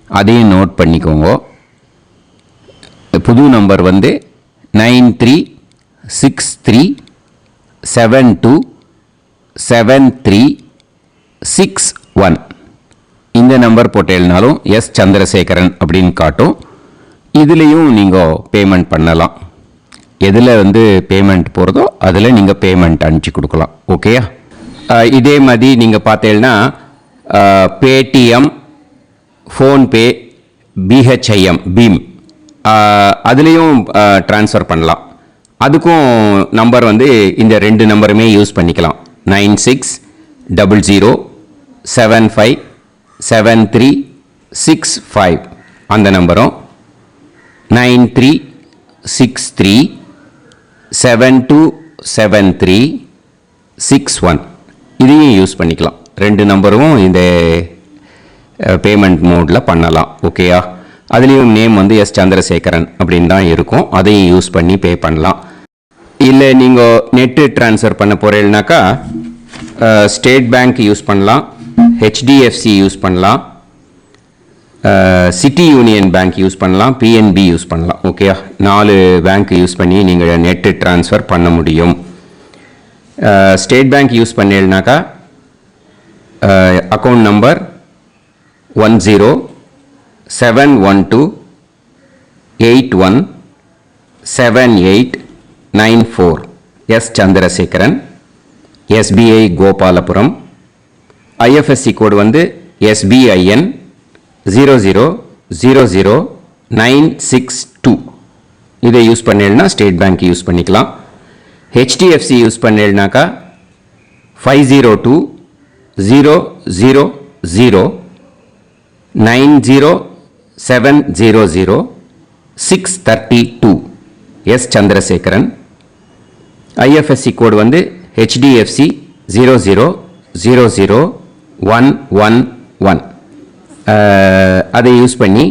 அதையும் நோட் பண்ணிக்கோங்க. புது நம்பர் 9363727361. இந்த நம்பர் போட்டேல்னாலும் சந்திரசேகரன் அப்படின்னு காட்டும். இதுலேயும் நீங்கள் பேமெண்ட் பண்ணலாம். எதில் பேமெண்ட் போகிறதோ அதில் நீங்கள் பேமெண்ட் அனுப்பிச்சி கொடுக்கலாம். ஓகேயா? இதே மாதிரி நீங்கள் பார்த்தேன்னா பேடிஎம், ஃபோன்பே, BHIM பீம் அதுலேயும் ட்ரான்ஸ்ஃபர் பண்ணலாம். அதுக்கும் நம்பர் இந்த 2 நம்பருமே யூஸ் பண்ணிக்கலாம். 9600757365 அந்த நம்பரும் 9363727361 இதையும் யூஸ் பண்ணிக்கலாம். 2 நம்பரும் இந்த பேமெண்ட் மோடில் பண்ணலாம். ஓகேயா? அதுலேயும் நேம் வந்து எஸ் சந்திரசேகரன் அப்படின்னு தான் இருக்கும். அதையும் யூஸ் பண்ணி பே பண்ணலாம். இல்லை நீங்கள் நெட்டு ட்ரான்ஸ்ஃபர் பண்ண போகிறீங்கனாக்கா ஸ்டேட் பேங்க் யூஸ் பண்ணலாம், ஹெச்டிஎஃப்சி யூஸ் பண்ணலாம், சிட்டி யூனியன் பேங்க் யூஸ் பண்ணலாம், பிஎன்பி யூஸ் பண்ணலாம். ஓகேயா? 4 பேங்க் யூஸ் பண்ணி நீங்கள் நெட்டு ட்ரான்ஸ்ஃபர் பண்ண முடியும். ஸ்டேட் பேங்க் யூஸ் பண்ணீங்கனாக்கா account number 1071281789 S Chandrasekaran, SBI Gopalapuram. IFSC code வந்து SBIN 0000962. இதை யூஸ் பண்ணீங்கன்னா ஸ்டேட் பேங்க் யூஸ் பண்ணிக்கலாம். ஹெச்டிஎஃப்சி யூஸ் பண்ணீங்கனாக்கா 5020009007000632 எஸ் சந்திரசேகரன். ஐஎஃப்எஸ்சி கோடு வந்து HDFC 0000111. அதை யூஸ் பண்ணி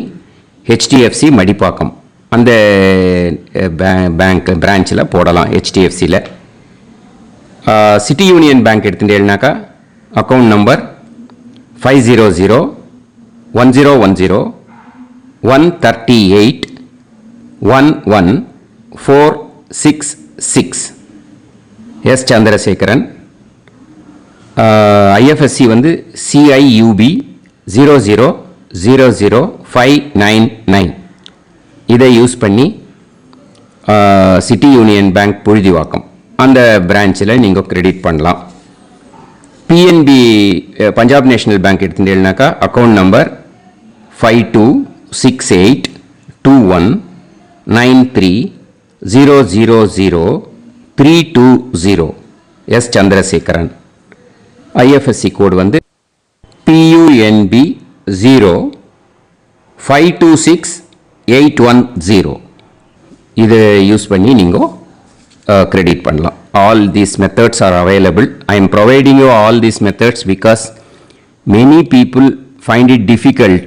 HDFC மடிப்பாக்கம் அந்த பேங்க் பிரான்ச்சில் போடலாம். HDFCயில் சிட்டி யூனியன் பேங்க் எடுத்துட்டேன்னாக்கா account number 5001010381146 S Chandrasekaran. IFSC வந்து CIUB 0000599. இதை யூஸ் பண்ணி சிட்டி யூனியன் பேங்க் புழுதிவாக்கம் அந்த பிரான்ச்சில் நீங்கள் கிரெடிட் பண்ணலாம். பிஎன்பி பஞ்சாப் நேஷனல் பேங்க் எடுத்துட்டீங்கன்னாக்கா account number 52682193000320 S Chandrasekaran. IFSC code வந்து PUNB 0526810. இதை யூஸ் பண்ணி நீங்கள் கிரெடிட் பண்ணலாம். All these methods are available. I am providing you all these methods because many people find it difficult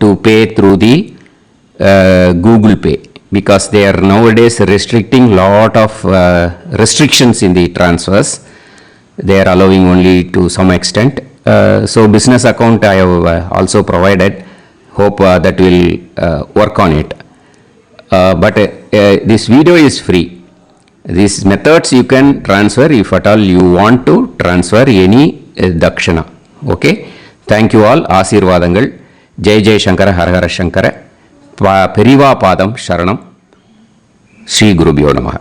to pay through the Google Pay because they are nowadays restricting lot of restrictions in the transfers. They are allowing only to some extent. So business account I have also provided. Hope that will work on it. But this video is free. These methods you can transfer if at all you want to transfer any dakshana. Okay. Thank you all. ஆசீர்வாதங்கள். ஜெய் ஜெய் சங்கர ஹரஹர சங்கர. பெரிவா பாதம் சரணம். ஸ்ரீ குருபியோ நமஹ.